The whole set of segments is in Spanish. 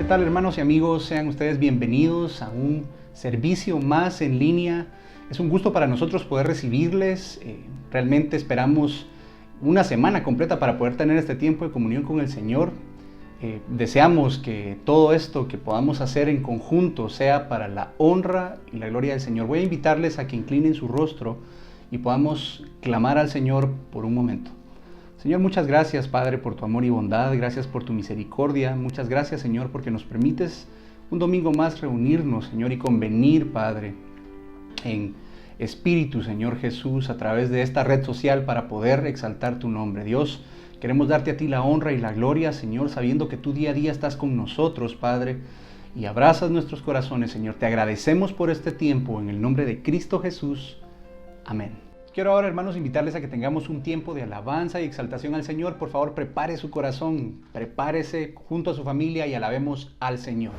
¿Qué tal, hermanos y amigos? Sean ustedes bienvenidos a un servicio más en línea. Es un gusto para nosotros poder recibirles. Realmente esperamos una semana completa para poder tener este tiempo de comunión con el Señor. Deseamos que todo esto que podamos hacer en conjunto sea para la honra y la gloria del Señor. Voy a invitarles a que inclinen su rostro y podamos clamar al Señor por un momento. Señor, muchas gracias, Padre, por tu amor y bondad. Gracias por tu misericordia. Muchas gracias, Señor, porque nos permites un domingo más reunirnos, Señor, y convenir, Padre, en espíritu, Señor Jesús, a través de esta red social para poder exaltar tu nombre. Dios, queremos darte a ti la honra y la gloria, Señor, sabiendo que tú día a día estás con nosotros, Padre, y abrazas nuestros corazones, Señor. Te agradecemos por este tiempo, en el nombre de Cristo Jesús. Amén. Quiero ahora, hermanos, invitarles a que tengamos un tiempo de alabanza y exaltación al Señor. Por favor, prepare su corazón, prepárese junto a su familia y alabemos al Señor.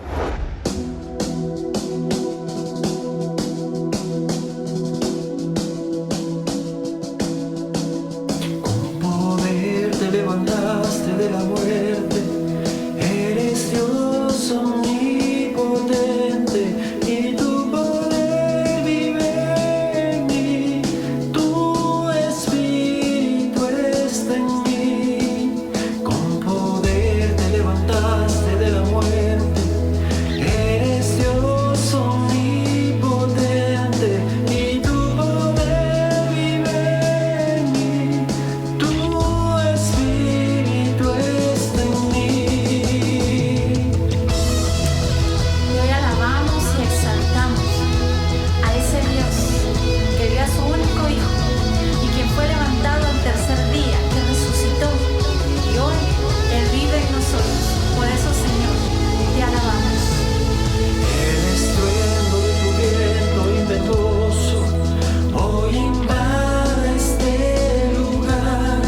Con poder te levantaste de la muerte, eres Dios omnipotente y tu poder vive en mí, tu espíritu está en mí. Con poder te levantaste de la muerte, eres Dios omnipotente y tu poder vive en mí, tu espíritu está en mí. Y hoy alabamos y exaltamos a ese Dios que dio a su único Hijo y quien fue levantado al tercer día, que resucitó y hoy Él vive en nosotros. Por eso, Señor, te alabamos. El estruendo de tu viento impetuoso hoy invade este lugar.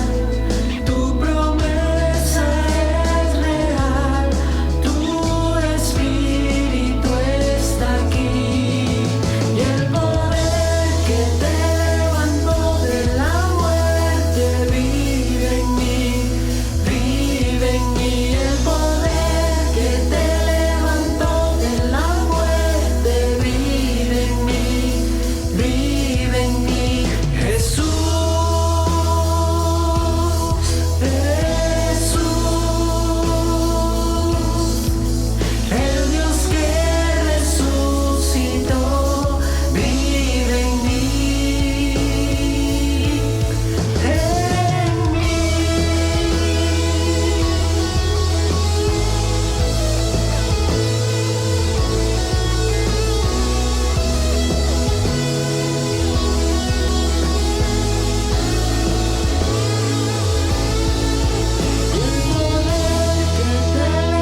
Tu promesa es real, tu espíritu está aquí. Y el poder que te levantó de la muerte vive en mí, vive en mí. El poder que te levantó de la muerte vive en mí, vive en mí. Jesús, el Dios que resucitó vive en mí, en mí. El poder que te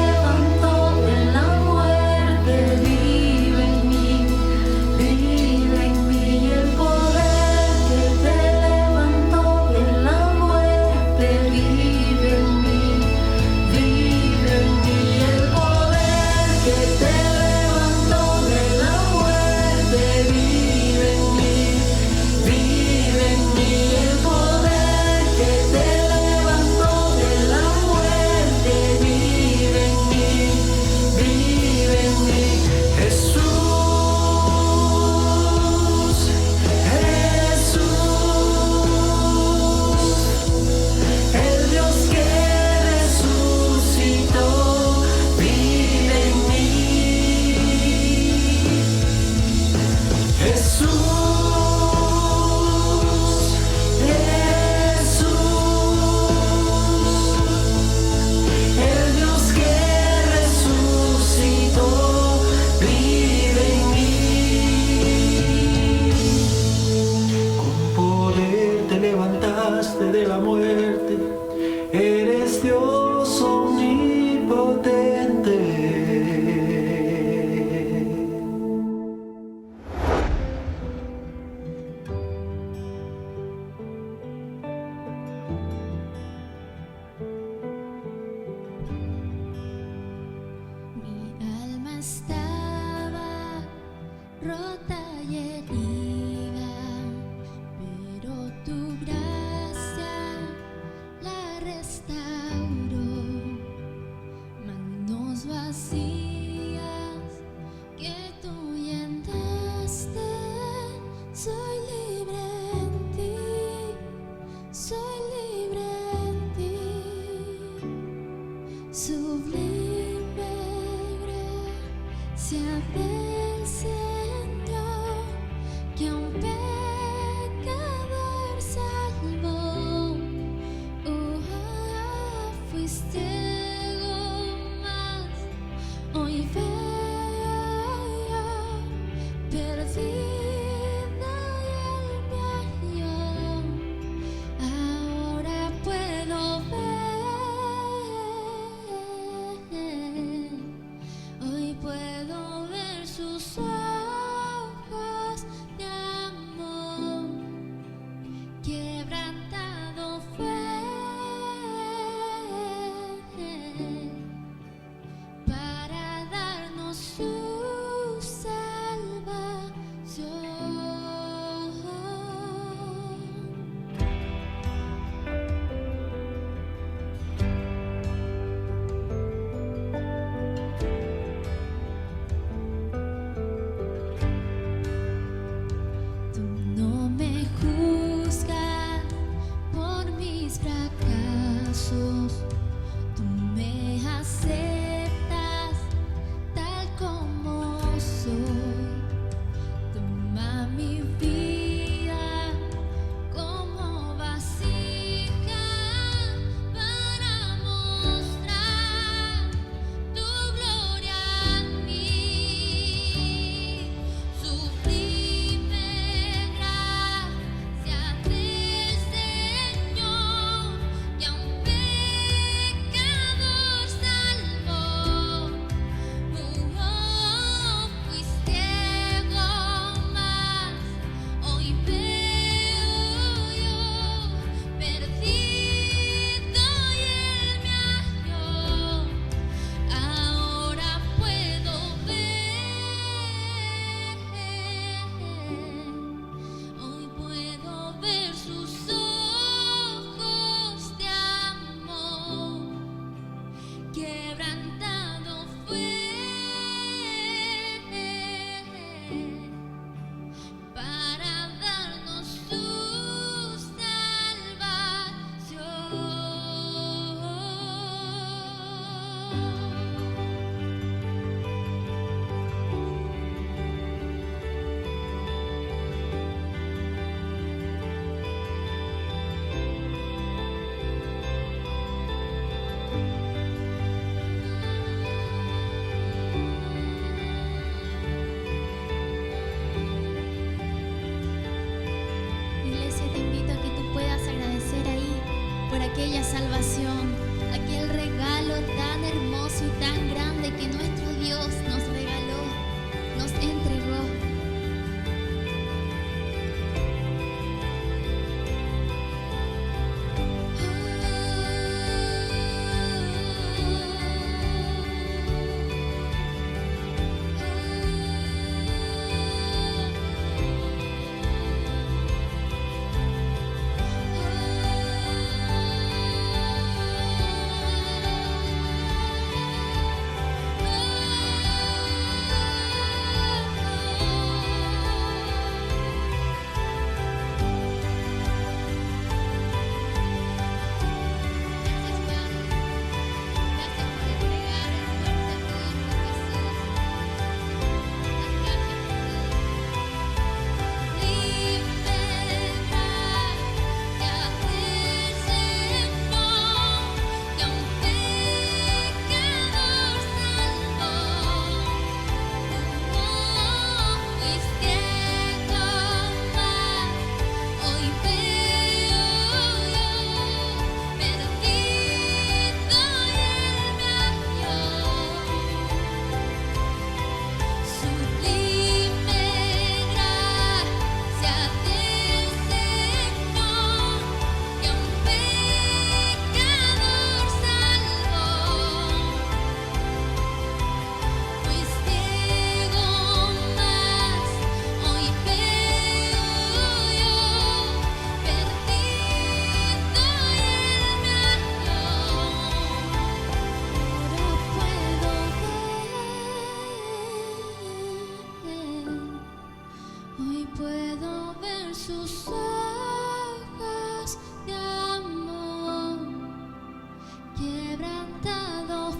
levantó de la muerte vive en mí, vive en mí. El poder que te levantó de la muerte vive en mí, vive en mí. El poder que te levantó de la muerte vive en mí, vive en mí. El poder que te levantó de la muerte vive en mí, vive en mí. Jesús, el Dios que resucitó vive en mí. El Dios que resucitó vive en mí. Con poder te levantaste de la muerte, eres Dios omnipotente. Mi alma estaba rota y herida, pero tu gracia la restauró. Manos vacías Sublime gracia del Señor, que a un pecador salvó. Fuiste más, hoy veo yo perdida y él me halló. Ahora puedo ver, hoy puedo ver sus ojos de amor. Quebrantado fue para darnos su salvación. Tú no me juzgas por mis fracasos, tú me aceptas tal como soy. Toma mi vida como vasija para mostrar tu gloria en mí. Sublime gracia del Señor, que a un pecador salvó. Fui ciego más, hoy veo yo perdido y él me halló. Ahora puedo ver, hoy puedo ver sus ojos de amor. Quebrantado fue para darnos su Iglesia, te invito a que tú puedas agradecer ahí por aquella salvación, aquel regalo tan hermoso y tan grande que nuestro Dios nos regaló, nos entregó. quebrantado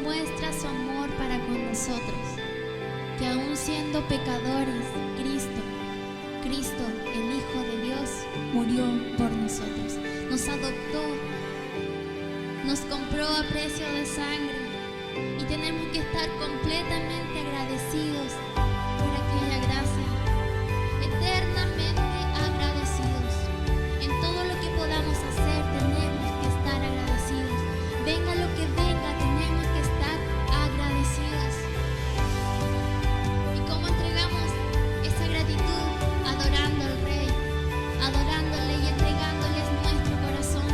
muestra su amor para con nosotros, que aún siendo pecadores, Cristo, el Hijo de Dios, murió por nosotros, nos adoptó, nos compró a precio de sangre y tenemos que estar completamente agradecidos por aquella gracia, eternamente agradecidos. En todo lo que podamos hacer tenemos que estar agradecidos. Venga lo que venga, tenemos que estar agradecidos. ¿Y cómo entregamos esa gratitud? Adorando al Rey, adorándole y entregándoles nuestro corazón.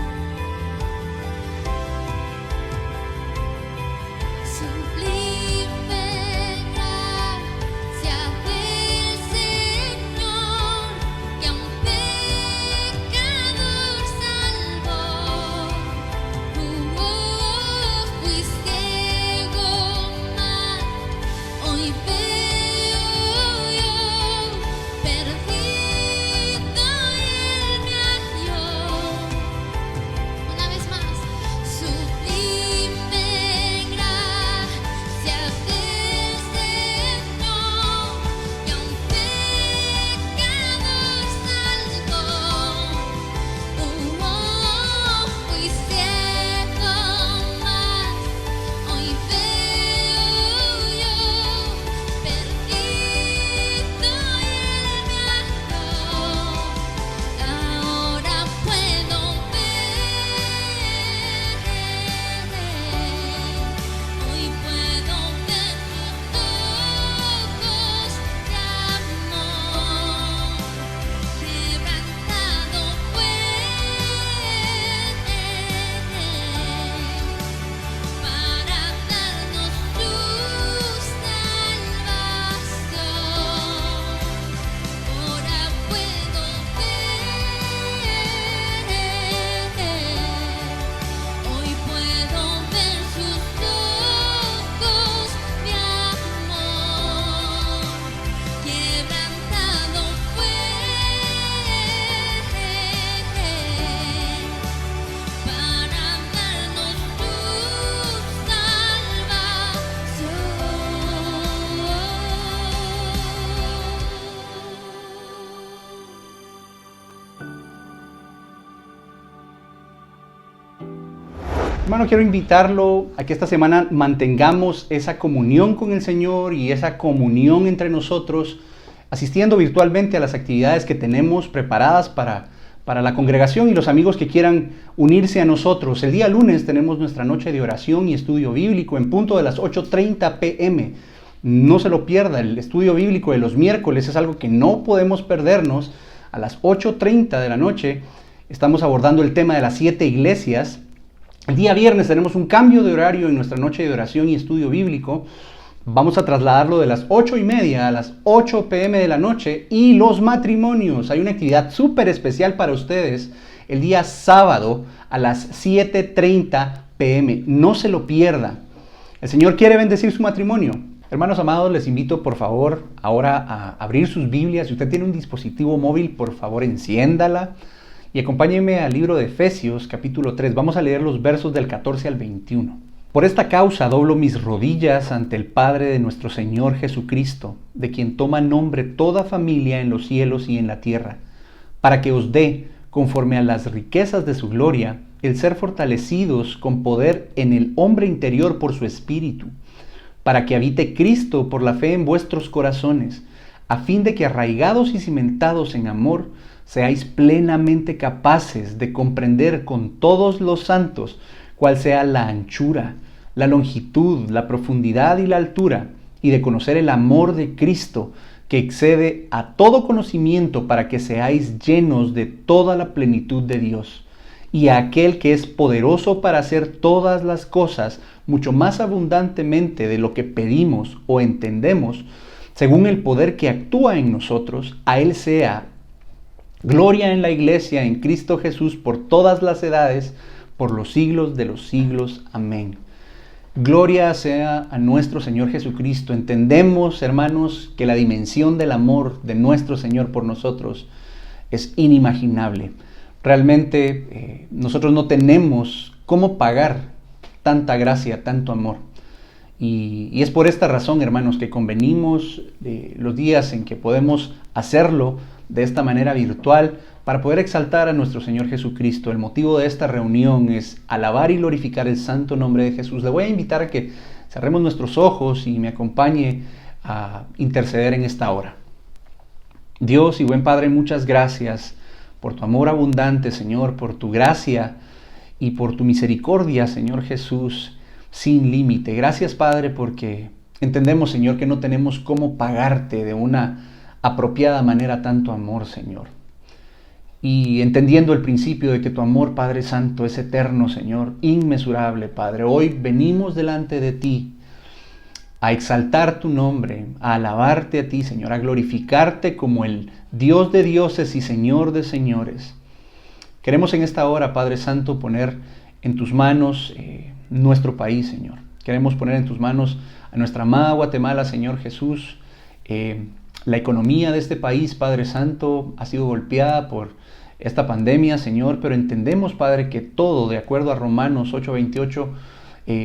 Sublime gracia del Señor, que a un pecador salvó. Fui ciego, mas hoy veo yo, perdido y Él me halló. Una vez más, sublime gracia del Señor, que a un pecador salvó. Fui ciego, mas hoy veo yo, perdido y Él me halló. Ahora puedo ver, hoy puedo ver tus ojos de amor, quebrantado fue para darnos tu salvación. Ahora puedo ver, hoy puedo ver sus ojos de amor, quebrantado fue para darnos tu salvación. Hermano, quiero invitarlo a que esta semana mantengamos esa comunión con el Señor y esa comunión entre nosotros, asistiendo virtualmente a las actividades que tenemos preparadas para la congregación y los amigos que quieran unirse a nosotros. El día lunes tenemos nuestra noche de oración y estudio bíblico en punto de las 8:30 p.m. No se lo pierda, el estudio bíblico de los miércoles es algo que no podemos perdernos. A las 8:30 de la noche estamos abordando el tema de las 7 iglesias. El día viernes tenemos un cambio de horario en nuestra noche de oración y estudio bíblico. Vamos a trasladarlo de las 8:30 a las 8 p.m. de la noche. Y los matrimonios, hay una actividad súper especial para ustedes el día sábado a las 7:30 p.m. No se lo pierda. El Señor quiere bendecir su matrimonio. Hermanos amados, les invito por favor ahora a abrir sus Biblias. Si usted tiene un dispositivo móvil, por favor enciéndala. Y acompáñenme al libro de Efesios, capítulo 3. Vamos a leer los versos del 14 al 21. Por esta causa doblo mis rodillas ante el Padre de nuestro Señor Jesucristo, de quien toma nombre toda familia en los cielos y en la tierra, para que os dé, conforme a las riquezas de su gloria, el ser fortalecidos con poder en el hombre interior por su Espíritu, para que habite Cristo por la fe en vuestros corazones, a fin de que arraigados y cimentados en amor, seáis plenamente capaces de comprender con todos los santos cuál sea la anchura, la longitud, la profundidad y la altura, y de conocer el amor de Cristo, que excede a todo conocimiento, para que seáis llenos de toda la plenitud de Dios. Y a aquel que es poderoso para hacer todas las cosas mucho más abundantemente de lo que pedimos o entendemos, según el poder que actúa en nosotros, a Él sea gloria en la Iglesia, en Cristo Jesús, por todas las edades, por los siglos de los siglos. Amén. Gloria sea a nuestro Señor Jesucristo. Entendemos, hermanos, que la dimensión del amor de nuestro Señor por nosotros es inimaginable. Realmente nosotros no tenemos cómo pagar tanta gracia, tanto amor. Y es por esta razón, hermanos, que convenimos los días en que podemos hacerlo de esta manera virtual para poder exaltar a nuestro Señor Jesucristo. El motivo de esta reunión es alabar y glorificar el santo nombre de Jesús. Le voy a invitar a que cerremos nuestros ojos y me acompañe a interceder en esta hora. Dios y buen Padre, muchas gracias por tu amor abundante, Señor, por tu gracia y por tu misericordia, Señor Jesús, sin límite. Gracias, Padre, porque entendemos, Señor, que no tenemos cómo pagarte de una apropiada manera tanto amor, Señor. Y entendiendo el principio de que tu amor, Padre Santo, es eterno, Señor, inmesurable, Padre, hoy venimos delante de ti a exaltar tu nombre, a alabarte a ti, Señor, a glorificarte como el Dios de dioses y Señor de señores. Queremos en esta hora, Padre Santo, poner en tus manos nuestro país, Señor. Queremos poner en tus manos a nuestra amada Guatemala, Señor Jesús. La economía de este país, Padre Santo, ha sido golpeada por esta pandemia, Señor, pero entendemos, Padre, que todo, de acuerdo a Romanos 8:28,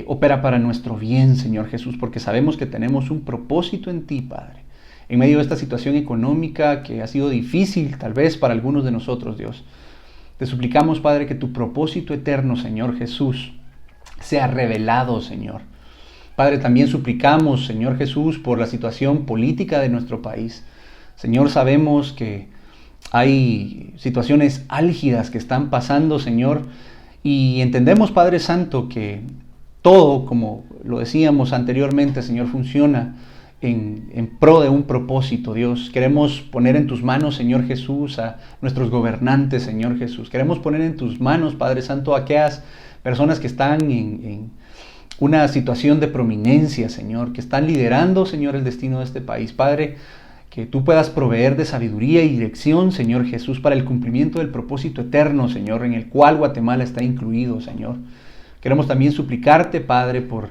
opera para nuestro bien, Señor Jesús, porque sabemos que tenemos un propósito en ti, Padre. En medio de esta situación económica que ha sido difícil, tal vez para algunos de nosotros, Dios, te suplicamos, Padre, que tu propósito eterno, Señor Jesús, sea revelado, Señor. Padre, también suplicamos, Señor Jesús, por la situación política de nuestro país. Señor, sabemos que hay situaciones álgidas que están pasando, Señor, y entendemos, Padre Santo, que todo, como lo decíamos anteriormente, Señor, funciona en pro de un propósito, Dios. Queremos poner en tus manos, Señor Jesús, a nuestros gobernantes, Señor Jesús. Queremos poner en tus manos, Padre Santo, a aquellas personas que están en una situación de prominencia, Señor, que están liderando, Señor, el destino de este país. Padre, que tú puedas proveer de sabiduría y dirección, Señor Jesús, para el cumplimiento del propósito eterno, Señor, en el cual Guatemala está incluido, Señor. Queremos también suplicarte, Padre, por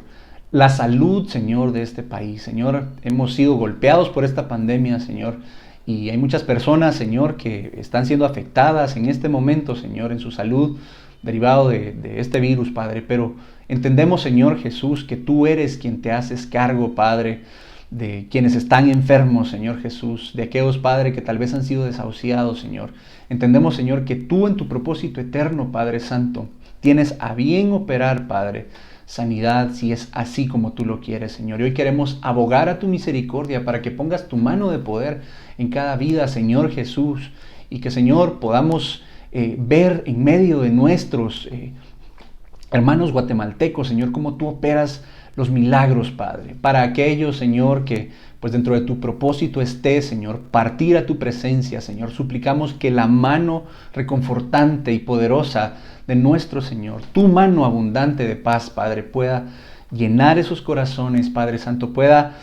la salud, Señor, de este país. Señor, hemos sido golpeados por esta pandemia, Señor, y hay muchas personas, Señor, que están siendo afectadas en este momento, Señor, en su salud, derivado de este virus, Padre. Pero entendemos, Señor Jesús, que tú eres quien te haces cargo, Padre, de quienes están enfermos, Señor Jesús, de aquellos, Padre, que tal vez han sido desahuciados, Señor. Entendemos, Señor, que tú en tu propósito eterno, Padre Santo, tienes a bien operar, Padre, sanidad, si es así como tú lo quieres, Señor. Y hoy queremos abogar a tu misericordia para que pongas tu mano de poder en cada vida, Señor Jesús, y que, Señor, podamos ver en medio de nuestros hermanos guatemaltecos, Señor, cómo tú operas los milagros, Padre, para aquellos, Señor, que pues dentro de tu propósito esté, Señor, partir a tu presencia, Señor. Suplicamos que la mano reconfortante y poderosa de nuestro Señor, tu mano abundante de paz, Padre, pueda llenar esos corazones, Padre Santo, pueda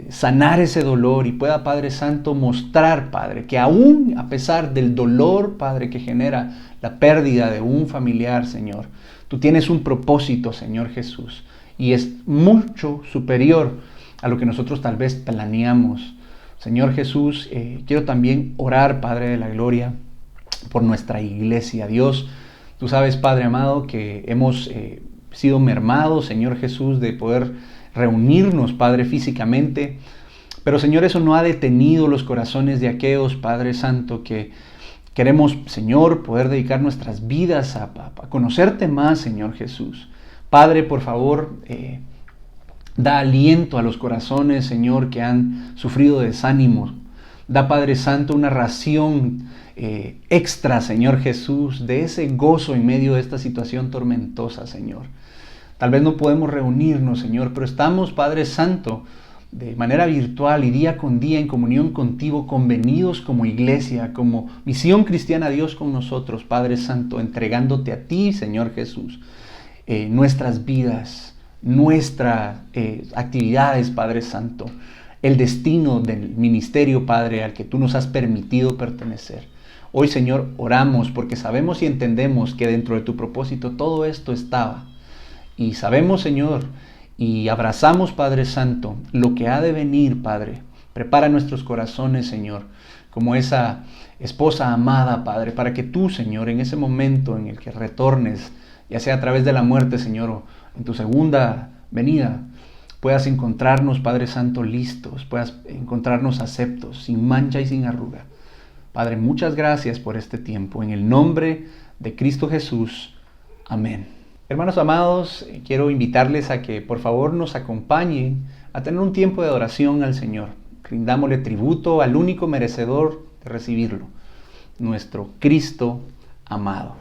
sanar ese dolor y pueda, Padre Santo, mostrar, Padre, que aún a pesar del dolor, Padre, que genera la pérdida de un familiar, Señor, tú tienes un propósito, Señor Jesús, y es mucho superior a lo que nosotros tal vez planeamos. Señor Jesús, quiero también orar, Padre de la Gloria, por nuestra iglesia. Dios, tú sabes, Padre amado, que hemos sido mermados, Señor Jesús, de poder reunirnos, Padre, físicamente. Pero, Señor, eso no ha detenido los corazones de aquellos, Padre Santo, que queremos, Señor, poder dedicar nuestras vidas a conocerte más, Señor Jesús. Padre, por favor, da aliento a los corazones, Señor, que han sufrido desánimo. Da, Padre Santo, una ración extra, Señor Jesús, de ese gozo en medio de esta situación tormentosa, Señor. Tal vez no podemos reunirnos, Señor, pero estamos, Padre Santo, de manera virtual y día con día en comunión contigo, convenidos como iglesia, como misión cristiana, Dios con nosotros, Padre Santo, entregándote a ti, Señor Jesús, nuestras vidas, nuestras actividades, Padre Santo, el destino del ministerio, Padre, al que tú nos has permitido pertenecer. Hoy, Señor, oramos porque sabemos y entendemos que dentro de tu propósito todo esto estaba. Y sabemos, Señor, y abrazamos, Padre Santo, lo que ha de venir, Padre. Prepara nuestros corazones, Señor, como esa esposa amada, Padre, para que tú, Señor, en ese momento en el que retornes, ya sea a través de la muerte, Señor, o en tu segunda venida, puedas encontrarnos, Padre Santo, listos, puedas encontrarnos aceptos, sin mancha y sin arruga. Padre, muchas gracias por este tiempo. En el nombre de Cristo Jesús. Amén. Hermanos amados, quiero invitarles a que por favor nos acompañen a tener un tiempo de adoración al Señor. Rindámosle tributo al único merecedor de recibirlo, nuestro Cristo amado.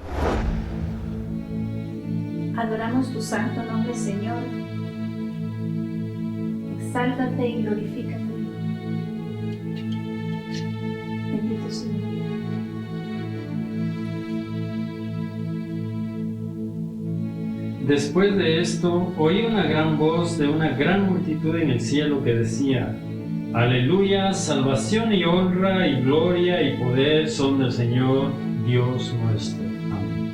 Adoramos tu santo nombre, Señor. Exáltate y glorifícate. Bendito Señor. Después de esto, oí una gran voz de una gran multitud en el cielo que decía: Aleluya, salvación y honra y gloria y poder son del Señor Dios nuestro. Amén.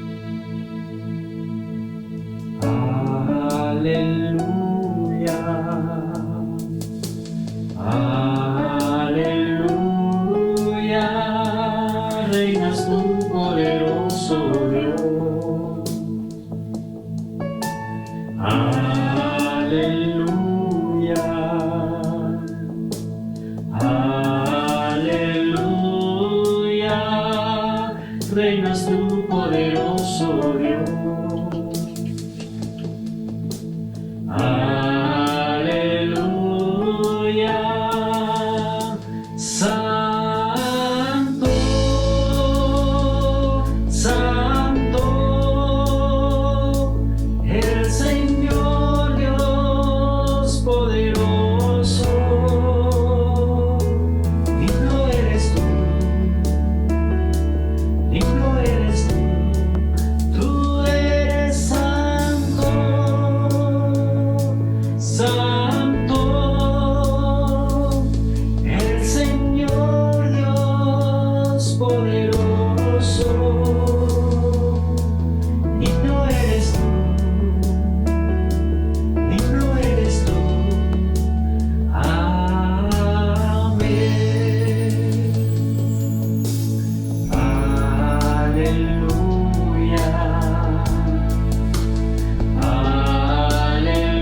Aleluya. Aleluya. Reinas tú, poderoso Dios. Aleluya, aleluya, reinas tú, poderoso Dios. Aleluya, santo, santo, el Señor Dios poderoso. Digno eres tú, digno eres tú, tú eres santo, santo, el Señor Dios poderoso. Digno eres tú, digno eres tú. Amén. Aleluya. Aleluya.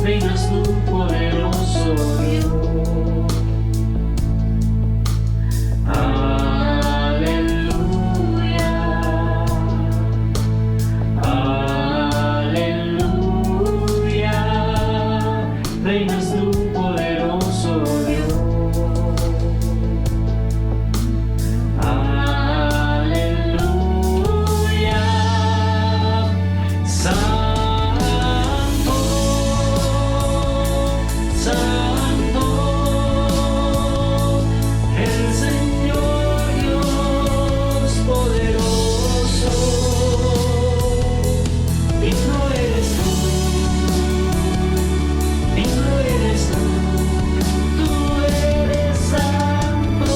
Reinas tú, poderoso Dios. Aleluya. Aleluya, reinas tú, poderoso Dios. Aleluya, santo, santo, el Señor Dios poderoso. Digno eres tú, digno eres tú, tú eres santo,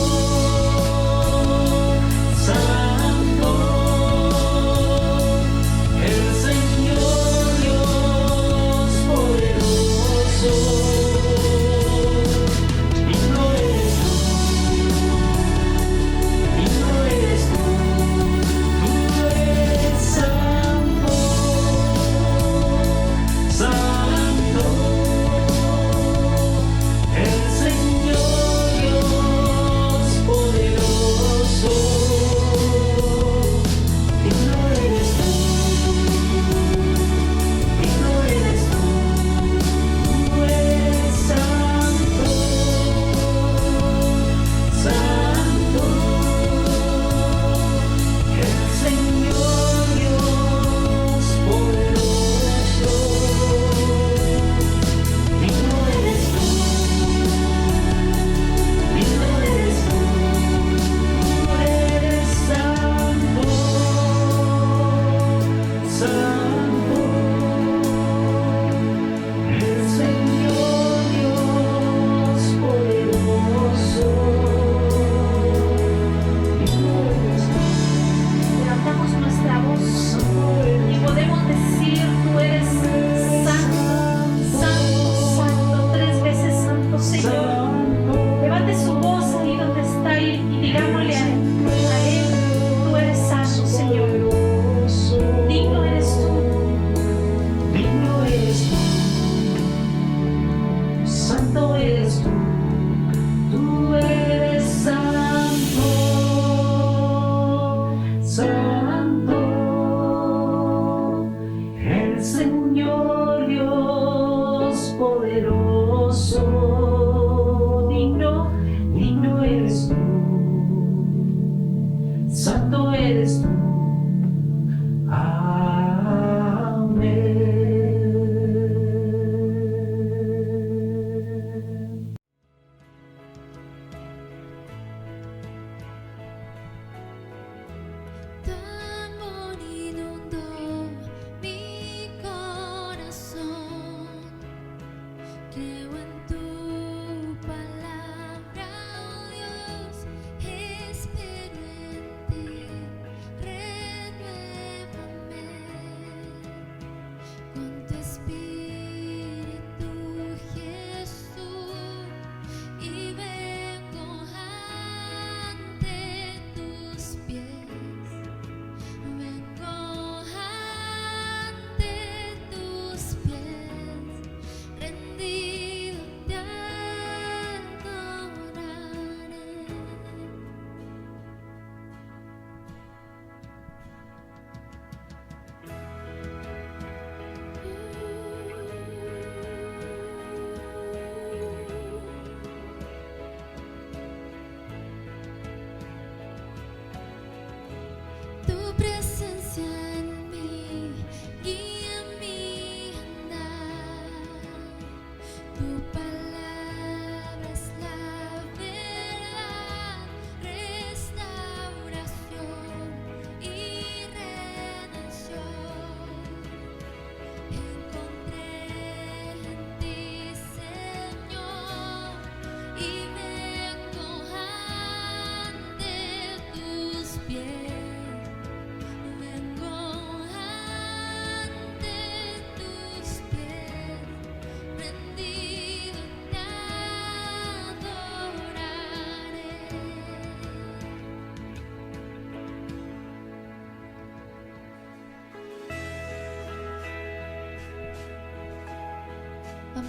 santo, el Señor Dios poderoso. Digno eres tú, digno eres tú, tú eres santo, santo, el Señor Dios poderoso. Digno eres tú, digno eres tú, tú eres santo, santo, el Señor Dios poderoso. Digno eres tú, digno eres tú, tú eres santo, santo, el Señor Dios poderoso. Digno eres tú. Levantamos nuestra voz y podemos decir: tú eres santo, santo, santo, tres veces santo, Señor. Levante su voz ahí donde está y digámosle a él: tú eres santo, Señor. Digno eres tú, Digno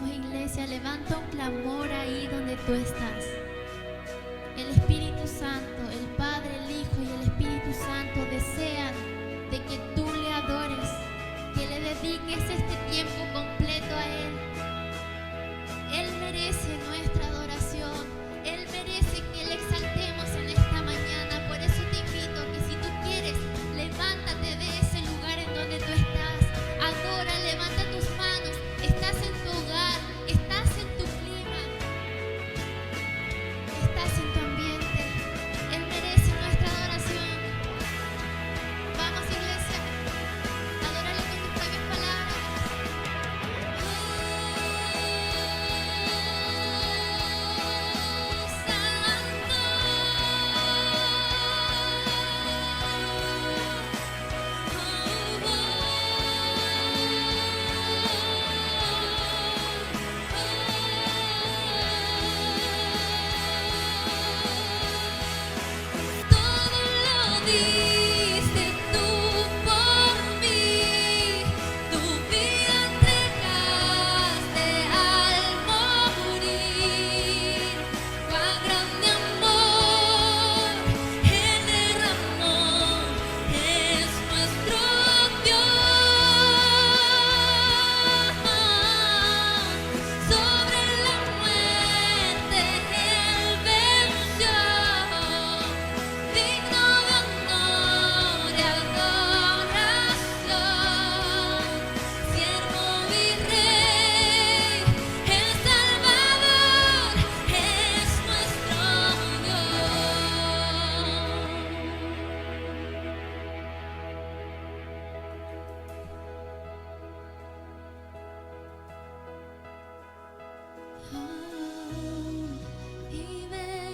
Vamos, iglesia, levanta un clamor ahí donde tú estás. El Espíritu Santo, el Padre, el Hijo y el Espíritu Santo desean de que tú le adores, que le dediques este tiempo completo a Él. Él merece nuestra adoración, Él merece que le exaltemos en esta mañana. Por eso te invito que si tú quieres, levántate de ese lugar en donde tú estás, adora, levanta tus manos, estás en tu hogar, estás en tu clima, estás en tu ambiente. Él merece nuestra adoración. Vamos, iglesia, adórale con tus propias palabras. Todo lo diste tú por mí, tu vida entregaste al morir. Cuán grande amor Él derramó, es nuestro Dios. Sobre la muerte Él venció, digno de honor y adoración, siervo y rey, el Salvador es nuestro Dios. Y vengo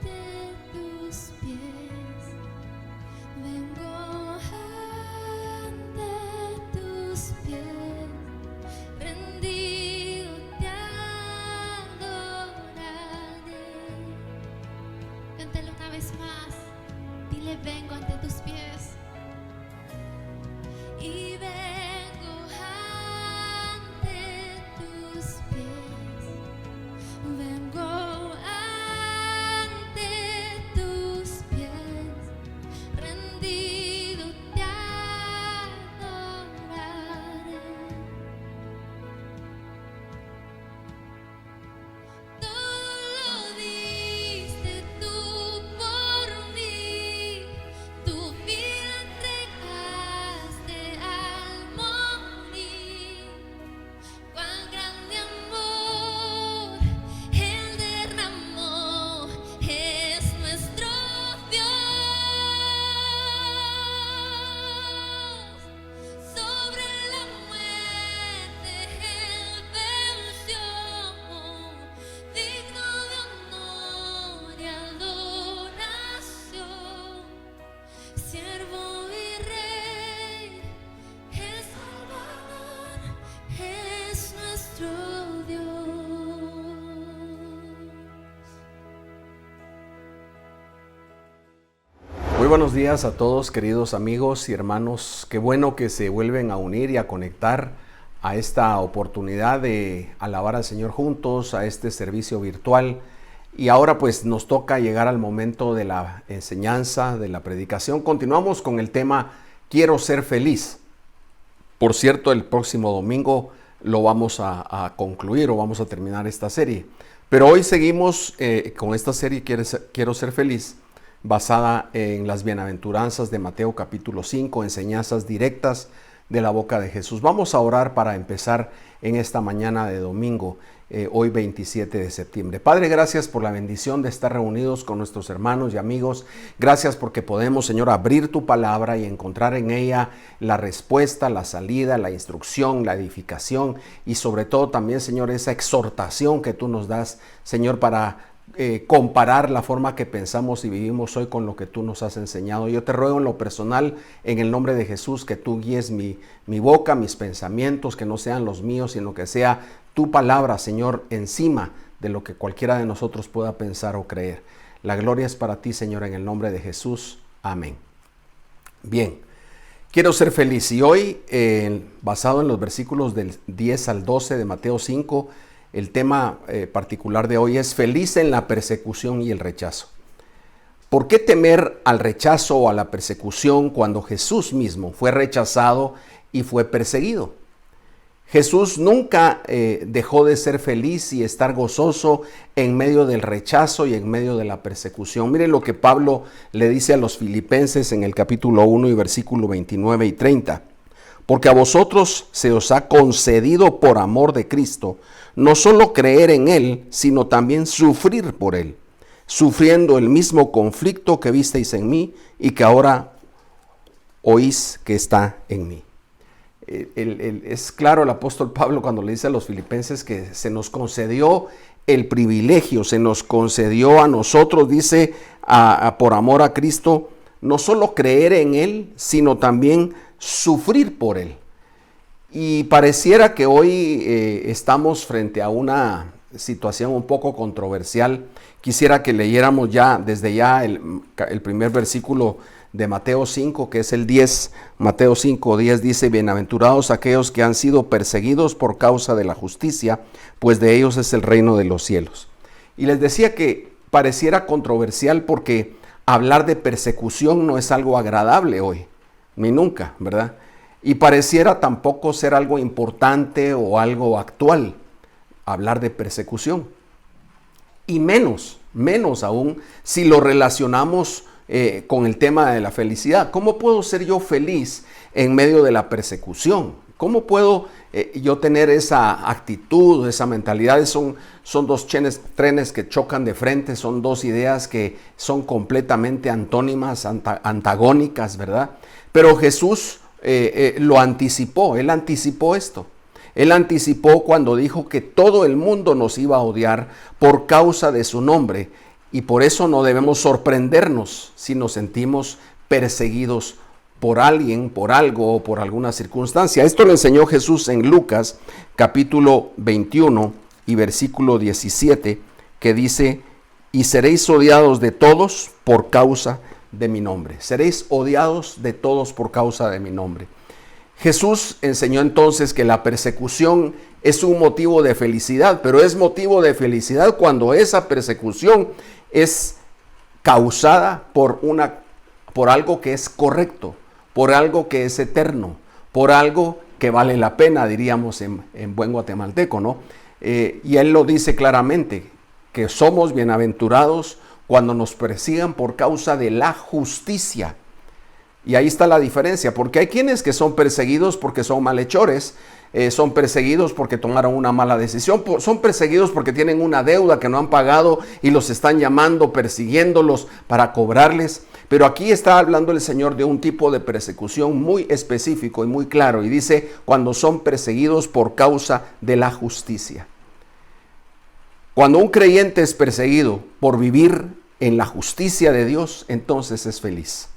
ante tus pies, vengo ante tus pies, rendido te adoraré. Cántalo una vez más, dile: vengo ante tus pies. Y vengo ante tus pies, vengo ante tus pies, rendido te adoraré. Todo lo diste tú por mí, tu vida entregaste al morir. Cuán grande amor Él derramó, es nuestro Dios. Sobre la muerte Él venció, digno de honor y adoración, siervo y rey, el Salvador es nuestro Dios. Muy buenos días a todos, queridos amigos y hermanos. Qué bueno que se vuelven a unir y a conectar a esta oportunidad de alabar al Señor juntos, a este servicio virtual. Y ahora pues nos toca llegar al momento de la enseñanza, de la predicación. Continuamos con el tema Quiero ser feliz. Por cierto, el próximo domingo lo vamos a concluir o vamos a terminar esta serie. Pero hoy seguimos con esta serie Quiero ser feliz, basada en las bienaventuranzas de Mateo capítulo 5, enseñanzas directas de la boca de Jesús. Vamos a orar para empezar en esta mañana de domingo, hoy 27 de septiembre. Padre, gracias por la bendición de estar reunidos con nuestros hermanos y amigos. Gracias porque podemos, Señor, abrir tu palabra y encontrar en ella la respuesta, la salida, la instrucción, la edificación y sobre todo también, Señor, esa exhortación que tú nos das, Señor, para comparar la forma que pensamos y vivimos hoy con lo que tú nos has enseñado. Yo te ruego en lo personal, en el nombre de Jesús, que tú guíes mi boca, mis pensamientos, que no sean los míos, sino que sea tu palabra, Señor, encima de lo que cualquiera de nosotros pueda pensar o creer. La gloria es para ti, Señor, en el nombre de Jesús. Amén. Bien, Quiero ser feliz y hoy, basado en los versículos del 10 al 12 de Mateo 5, el tema particular de hoy es feliz en la persecución y el rechazo. ¿Por qué temer al rechazo o a la persecución cuando Jesús mismo fue rechazado y fue perseguido? Jesús nunca dejó de ser feliz y estar gozoso en medio del rechazo y en medio de la persecución. Miren lo que Pablo le dice a los filipenses en el capítulo 1 y versículo 29 y 30. Porque a vosotros se os ha concedido por amor de Cristo, no solo creer en Él, sino también sufrir por Él, sufriendo el mismo conflicto que visteis en mí y que ahora oís que está en mí. Es claro el apóstol Pablo cuando le dice a los filipenses que se nos concedió el privilegio, se nos concedió a nosotros, dice, por amor a Cristo, no solo creer en Él, sino también sufrir por Él. Y pareciera que hoy estamos frente a una situación un poco controversial. Quisiera que leyéramos desde ya el primer versículo de Mateo 5, que es el 10. Mateo 5, 10 dice: bienaventurados aquellos que han sido perseguidos por causa de la justicia, pues de ellos es el reino de los cielos. Y les decía que pareciera controversial porque hablar de persecución no es algo agradable hoy, ni nunca, ¿verdad? Y pareciera tampoco ser algo importante o algo actual hablar de persecución. Y menos aún si lo relacionamos con el tema de la felicidad. ¿Cómo puedo ser yo feliz en medio de la persecución? ¿Cómo puedo yo tener esa actitud, esa mentalidad? Son dos trenes que chocan de frente, son dos ideas que son completamente antónimas, antagónicas, ¿verdad? Pero Jesús lo anticipó, Él anticipó esto. Él anticipó cuando dijo que todo el mundo nos iba a odiar por causa de su nombre. Y por eso no debemos sorprendernos si nos sentimos perseguidos por alguien, por algo o por alguna circunstancia. Esto lo enseñó Jesús en Lucas capítulo 21 y versículo 17, que dice: y seréis odiados de todos por causa de mi nombre. Seréis odiados de todos por causa de mi nombre. Jesús enseñó entonces que la persecución es un motivo de felicidad, pero es motivo de felicidad cuando esa persecución es causada por algo que es correcto, por algo que es eterno, por algo que vale la pena, diríamos en buen guatemalteco, ¿no? Y Él lo dice claramente, que somos bienaventurados cuando nos persigan por causa de la justicia. Y ahí está la diferencia, porque hay quienes que son perseguidos porque son malhechores, son perseguidos porque tomaron una mala decisión, son perseguidos porque tienen una deuda que no han pagado y los están llamando, persiguiéndolos para cobrarles. Pero aquí está hablando el Señor de un tipo de persecución muy específico y muy claro, y dice: cuando son perseguidos por causa de la justicia. Cuando un creyente es perseguido por vivir en la justicia de Dios, entonces es feliz.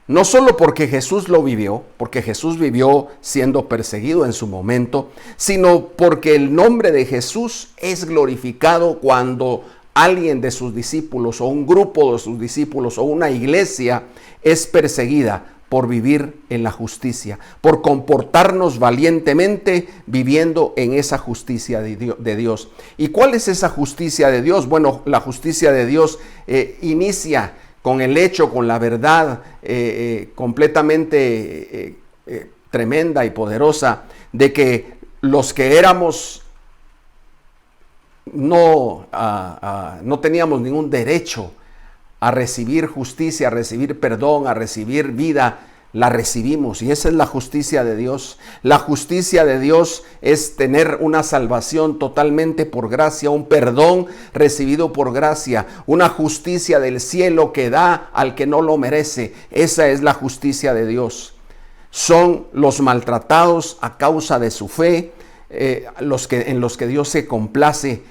No solo porque Jesús lo vivió, porque Jesús vivió siendo perseguido en su momento, sino porque el nombre de Jesús es glorificado cuando alguien de sus discípulos o un grupo de sus discípulos o una iglesia es perseguida por vivir en la justicia, por comportarnos valientemente viviendo en esa justicia de Dios. ¿Y cuál es esa justicia de Dios? Bueno, la justicia de Dios inicia con el hecho, con la verdad completamente tremenda y poderosa de que los que éramos no teníamos ningún derecho a recibir justicia, a recibir perdón, a recibir vida, la recibimos. Y esa es la justicia de Dios. La justicia de Dios es tener una salvación totalmente por gracia, un perdón recibido por gracia, una justicia del cielo que da al que no lo merece. Esa es la justicia de Dios. Son los maltratados a causa de su fe, en los que Dios se complace,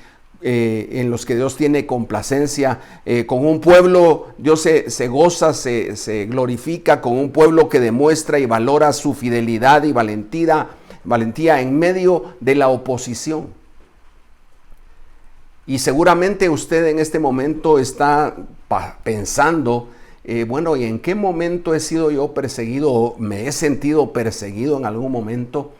en los que Dios tiene complacencia. Con un pueblo Dios se goza, se glorifica, con un pueblo que demuestra y valora su fidelidad y valentía en medio de la oposición. Y seguramente usted en este momento está pensando bueno, ¿y en qué momento he sido yo perseguido o me he sentido perseguido en algún momento?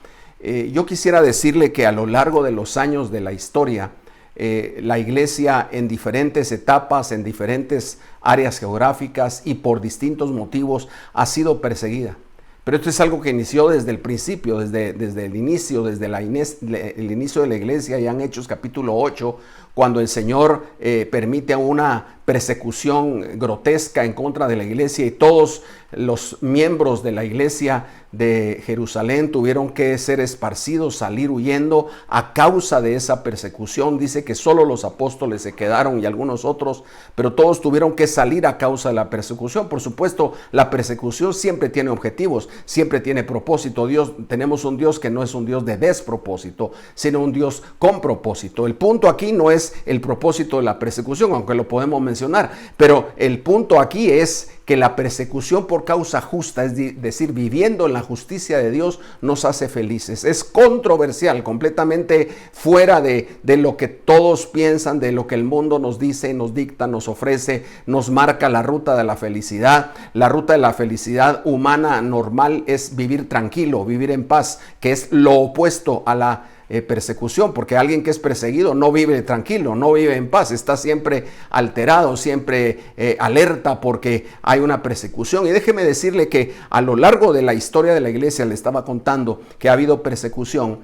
Yo quisiera decirle que a lo largo de los años de la historia, la iglesia en diferentes etapas, en diferentes áreas geográficas y por distintos motivos ha sido perseguida. Pero esto es algo que inició desde el principio, desde el inicio, desde el inicio de la iglesia, ya en Hechos capítulo 8, cuando el Señor permite una persecución grotesca en contra de la iglesia y todos los miembros de la iglesia de Jerusalén tuvieron que ser esparcidos, salir huyendo a causa de esa persecución. Dice que solo los apóstoles se quedaron y algunos otros, pero todos tuvieron que salir a causa de la persecución. Por supuesto, la persecución siempre tiene objetivos, siempre tiene propósito. Tenemos un Dios que no es un Dios de despropósito, sino un Dios con propósito. El punto aquí no es el propósito de la persecución, aunque lo podemos mencionar, pero el punto aquí es que la persecución por causa justa, es decir, viviendo en la justicia de Dios, nos hace felices. Es controversial, completamente fuera de lo que todos piensan, de lo que el mundo nos dice, nos dicta, nos ofrece, nos marca la ruta de la felicidad. La ruta de la felicidad humana normal es vivir tranquilo, vivir en paz, que es lo opuesto a la persecución, porque alguien que es perseguido no vive tranquilo, no vive en paz, está siempre alterado, siempre alerta porque hay una persecución. Y déjeme decirle que a lo largo de la historia de la iglesia, le estaba contando que ha habido persecución.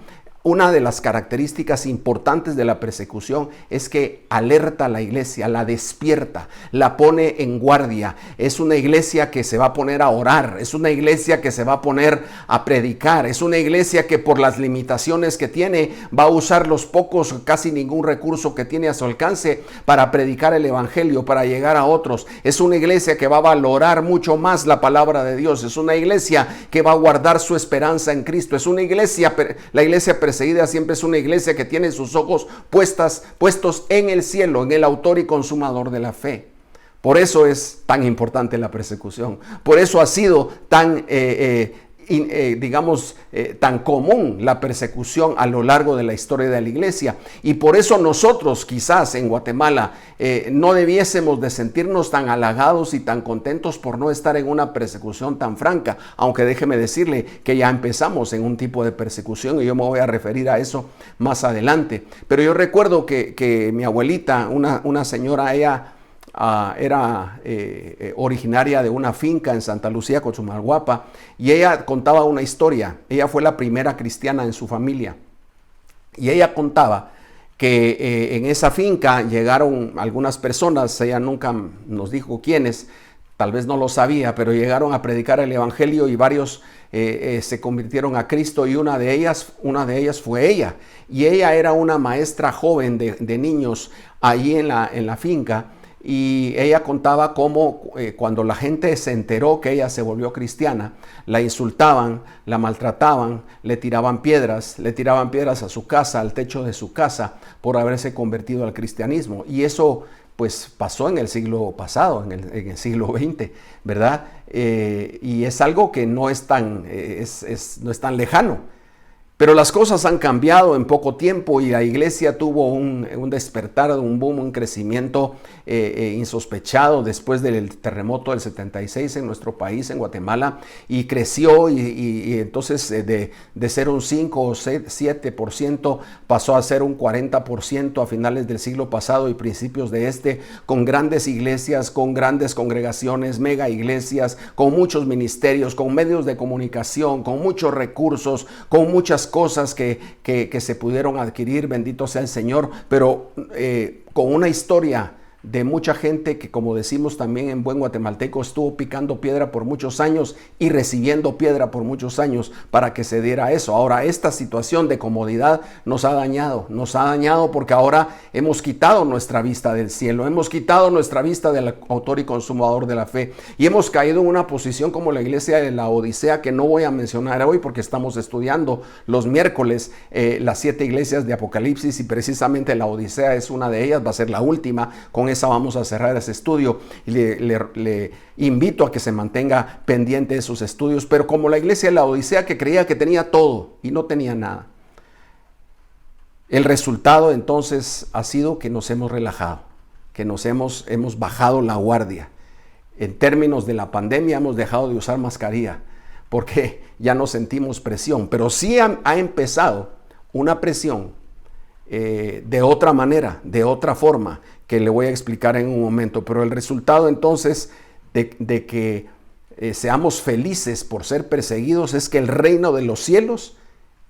Una de las características importantes de la persecución es que alerta a la iglesia, la despierta, la pone en guardia. Es una iglesia que se va a poner a orar, es una iglesia que se va a poner a predicar, es una iglesia que por las limitaciones que tiene va a usar los pocos, casi ningún recurso que tiene a su alcance para predicar el evangelio, para llegar a otros. Es una iglesia que va a valorar mucho más la palabra de Dios, es una iglesia que va a guardar su esperanza en Cristo, es una iglesia, la iglesia perseguida siempre es una iglesia que tiene sus ojos puestos en el cielo, en el autor y consumador de la fe. Por eso es tan importante la persecución. Por eso ha sido tan tan común la persecución a lo largo de la historia de la iglesia. Y por eso nosotros quizás en Guatemala no debiésemos de sentirnos tan halagados y tan contentos por no estar en una persecución tan franca, aunque déjeme decirle que ya empezamos en un tipo de persecución y yo me voy a referir a eso más adelante. Pero yo recuerdo que mi abuelita, una señora, ella era originaria de una finca en Santa Lucía, Cochumalguapa, y ella contaba una historia. Ella fue la primera cristiana en su familia y ella contaba que en esa finca llegaron algunas personas, ella nunca nos dijo quiénes, tal vez no lo sabía, pero llegaron a predicar el evangelio y varios se convirtieron a Cristo, y una de ellas fue ella, y ella era una maestra joven de niños allí en la finca. Y ella contaba cómo cuando la gente se enteró que ella se volvió cristiana, la insultaban, la maltrataban, le tiraban piedras a su casa, al techo de su casa, por haberse convertido al cristianismo. Y eso pues pasó en el siglo pasado, en el siglo XX, ¿verdad? Y es algo que no es tan lejano. Pero las cosas han cambiado en poco tiempo y la iglesia tuvo un despertar, un boom, un crecimiento insospechado después del terremoto del 76 en nuestro país, en Guatemala, y creció y entonces de ser un 5 o 7% pasó a ser un 40% a finales del siglo pasado y principios de con grandes iglesias, con grandes congregaciones, mega iglesias, con muchos ministerios, con medios de comunicación, con muchos recursos, con muchas cosas que se pudieron adquirir, bendito sea el Señor, pero con una historia de mucha gente que, como decimos también en buen guatemalteco, estuvo picando piedra por muchos años y recibiendo piedra por muchos años para que se diera eso. Ahora, esta situación de comodidad nos ha dañado porque ahora hemos quitado nuestra vista del cielo, hemos quitado nuestra vista del autor y consumador de la fe, y hemos caído en una posición como la iglesia de la Odisea, que no voy a mencionar hoy porque estamos estudiando los miércoles las 7 iglesias de Apocalipsis, y precisamente la Odisea es una de ellas, va a ser la última. Con esa vamos a cerrar ese estudio y le invito a que se mantenga pendiente de sus estudios. Pero como la iglesia de la Odisea, que creía que tenía todo y no tenía nada, el resultado entonces ha sido que nos hemos relajado, que hemos bajado la guardia. en términos de la pandemia hemos dejado de usar mascarilla porque ya no sentimos presión, pero sí ha empezado una presión de otra manera, de otra forma, que le voy a explicar en un momento. Pero el resultado entonces de que seamos felices por ser perseguidos es que el reino de los cielos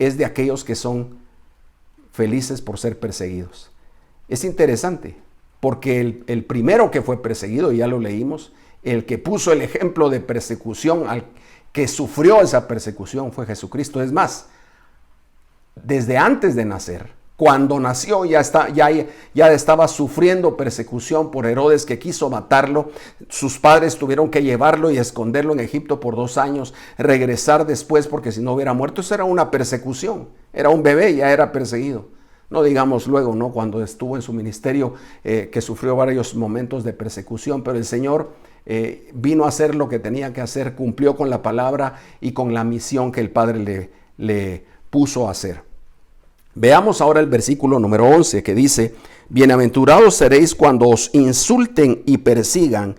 es de aquellos que son felices por ser perseguidos. Es interesante, porque el primero que fue perseguido, ya lo leímos, el que puso el ejemplo de persecución, al que sufrió esa persecución, fue Jesucristo. Es más, desde antes de nacer, cuando nació ya estaba sufriendo persecución por Herodes, que quiso matarlo. Sus padres tuvieron que llevarlo y esconderlo en Egipto por 2 años, regresar después porque si no hubiera muerto. Eso era una persecución, era un bebé, ya era perseguido. No digamos luego, ¿no?, cuando estuvo en su ministerio, que sufrió varios momentos de persecución, pero el Señor vino a hacer lo que tenía que hacer, cumplió con la palabra y con la misión que el Padre le puso a hacer. Veamos ahora el versículo número 11, que dice: bienaventurados seréis cuando os insulten y persigan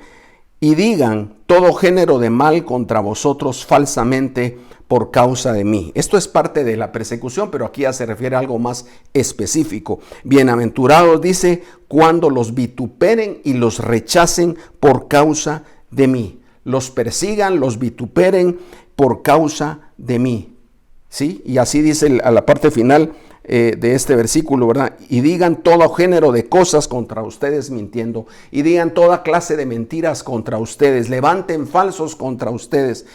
y digan todo género de mal contra vosotros falsamente por causa de mí. Esto es parte de la persecución, pero aquí ya se refiere a algo más específico. Bienaventurados, dice, cuando los vituperen y los rechacen por causa de mí. Los persigan, los vituperen por causa de mí. ¿Sí? Y así dice a la parte final de este versículo, ¿verdad? Y digan todo género de cosas contra ustedes mintiendo, y digan toda clase de mentiras contra ustedes, levanten falsos contra ustedes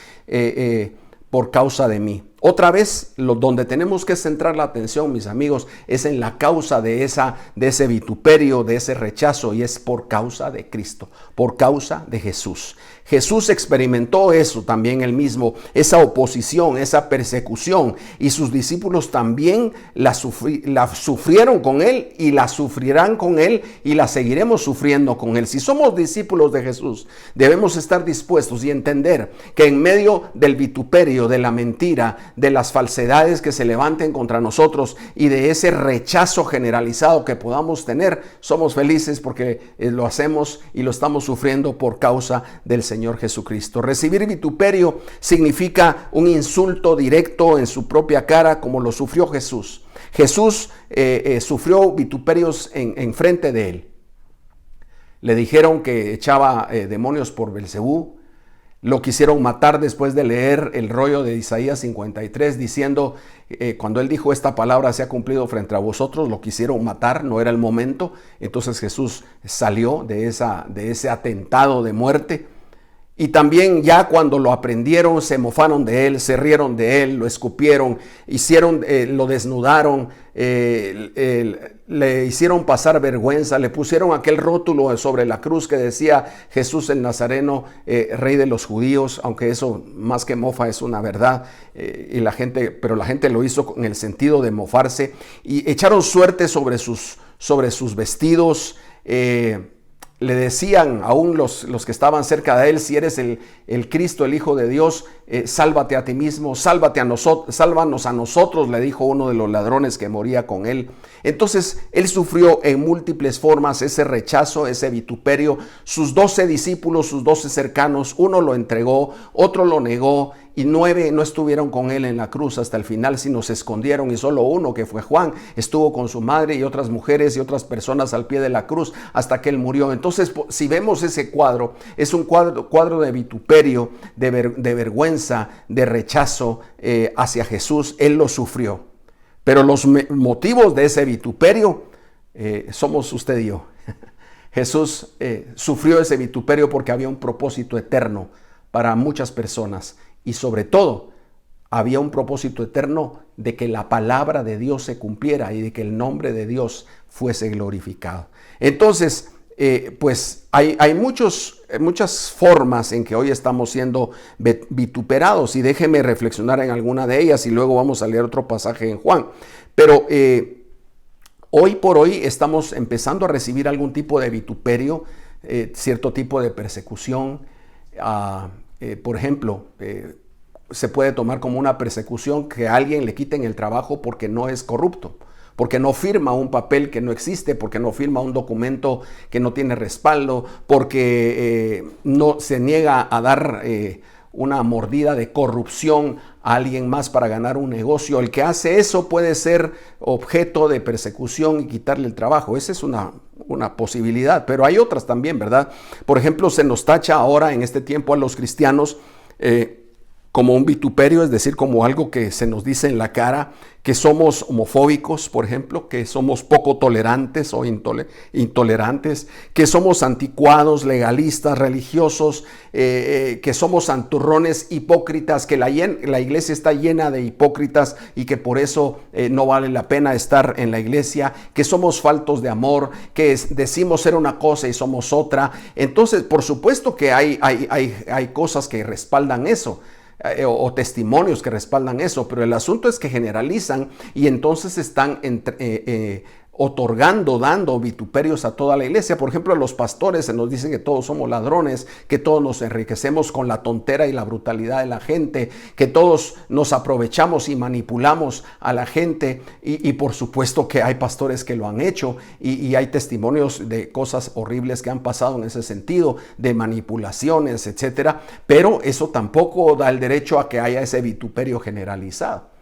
por causa de mí. Otra vez, donde tenemos que centrar la atención, mis amigos, es en la causa de ese vituperio, de ese rechazo, y es por causa de Cristo, por causa de Jesús. Jesús experimentó eso también él mismo, esa oposición, esa persecución, y sus discípulos también la sufrieron con él y la sufrirán con él y la seguiremos sufriendo con él. Si somos discípulos de Jesús, debemos estar dispuestos y entender que en medio del vituperio, de la mentira, de las falsedades que se levanten contra nosotros y de ese rechazo generalizado que podamos tener, somos felices porque lo hacemos y lo estamos sufriendo por causa del Señor Jesucristo. Recibir vituperio significa un insulto directo en su propia cara, como lo sufrió Jesús. Jesús sufrió vituperios en frente de él. Le dijeron que echaba demonios por Belcebú. Lo quisieron matar después de leer el rollo de Isaías 53, diciendo, cuando él dijo esta palabra se ha cumplido frente a vosotros, lo quisieron matar, no era el momento. Entonces Jesús salió de ese atentado de muerte. Y también ya cuando lo aprendieron, se mofaron de él, se rieron de él, lo escupieron, lo desnudaron, le hicieron pasar vergüenza, le pusieron aquel rótulo sobre la cruz que decía Jesús el Nazareno, rey de los judíos, aunque eso más que mofa es una verdad, pero la gente lo hizo con el sentido de mofarse, y echaron suerte sobre sus vestidos. Le decían aún los que estaban cerca de él: si eres el Cristo, el Hijo de Dios, sálvate a ti mismo, sálvanos a nosotros, le dijo uno de los ladrones que moría con él. Entonces él sufrió en múltiples formas ese rechazo, ese vituperio. Sus 12 discípulos, sus 12 cercanos, uno lo entregó, otro lo negó, y 9 no estuvieron con él en la cruz hasta el final, sino se escondieron, y solo uno, que fue Juan, estuvo con su madre y otras mujeres y otras personas al pie de la cruz hasta que él murió. Entonces, si vemos ese cuadro, es un cuadro de vituperio, de vergüenza, de rechazo hacia Jesús. Él lo sufrió. Pero los motivos de ese vituperio somos usted y yo. Jesús sufrió ese vituperio porque había un propósito eterno para muchas personas, y sobre todo había un propósito eterno de que la palabra de Dios se cumpliera y de que el nombre de Dios fuese glorificado. Entonces, pues hay muchas formas en que hoy estamos siendo vituperados, y déjeme reflexionar en alguna de ellas y luego vamos a leer otro pasaje en Juan. Pero hoy por hoy estamos empezando a recibir algún tipo de vituperio, cierto tipo de persecución. Por ejemplo, se puede tomar como una persecución que a alguien le quiten el trabajo porque no es corrupto, porque no firma un papel que no existe, porque no firma un documento que no tiene respaldo, porque no se niega a dar una mordida de corrupción a alguien más para ganar un negocio. El que hace eso puede ser objeto de persecución y quitarle el trabajo. Esa es una posibilidad, pero hay otras también, ¿verdad? Por ejemplo, se nos tacha ahora en este tiempo a los cristianos como un vituperio, es decir, como algo que se nos dice en la cara, que somos homofóbicos, por ejemplo, que somos poco tolerantes o intolerantes, que somos anticuados, legalistas, religiosos, que somos santurrones, hipócritas, que la iglesia está llena de hipócritas y que por eso no vale la pena estar en la iglesia, que somos faltos de amor, que decimos ser una cosa y somos otra. Entonces, por supuesto que hay cosas que respaldan eso. O testimonios que respaldan eso, pero el asunto es que generalizan y entonces están otorgando, dando vituperios a toda la iglesia. Por ejemplo, a los pastores se nos dice que todos somos ladrones, que todos nos enriquecemos con la tontera y la brutalidad de la gente, que todos nos aprovechamos y manipulamos a la gente, y por supuesto que hay pastores que lo han hecho y hay testimonios de cosas horribles que han pasado en ese sentido, de manipulaciones, etcétera, pero eso tampoco da el derecho a que haya ese vituperio generalizado.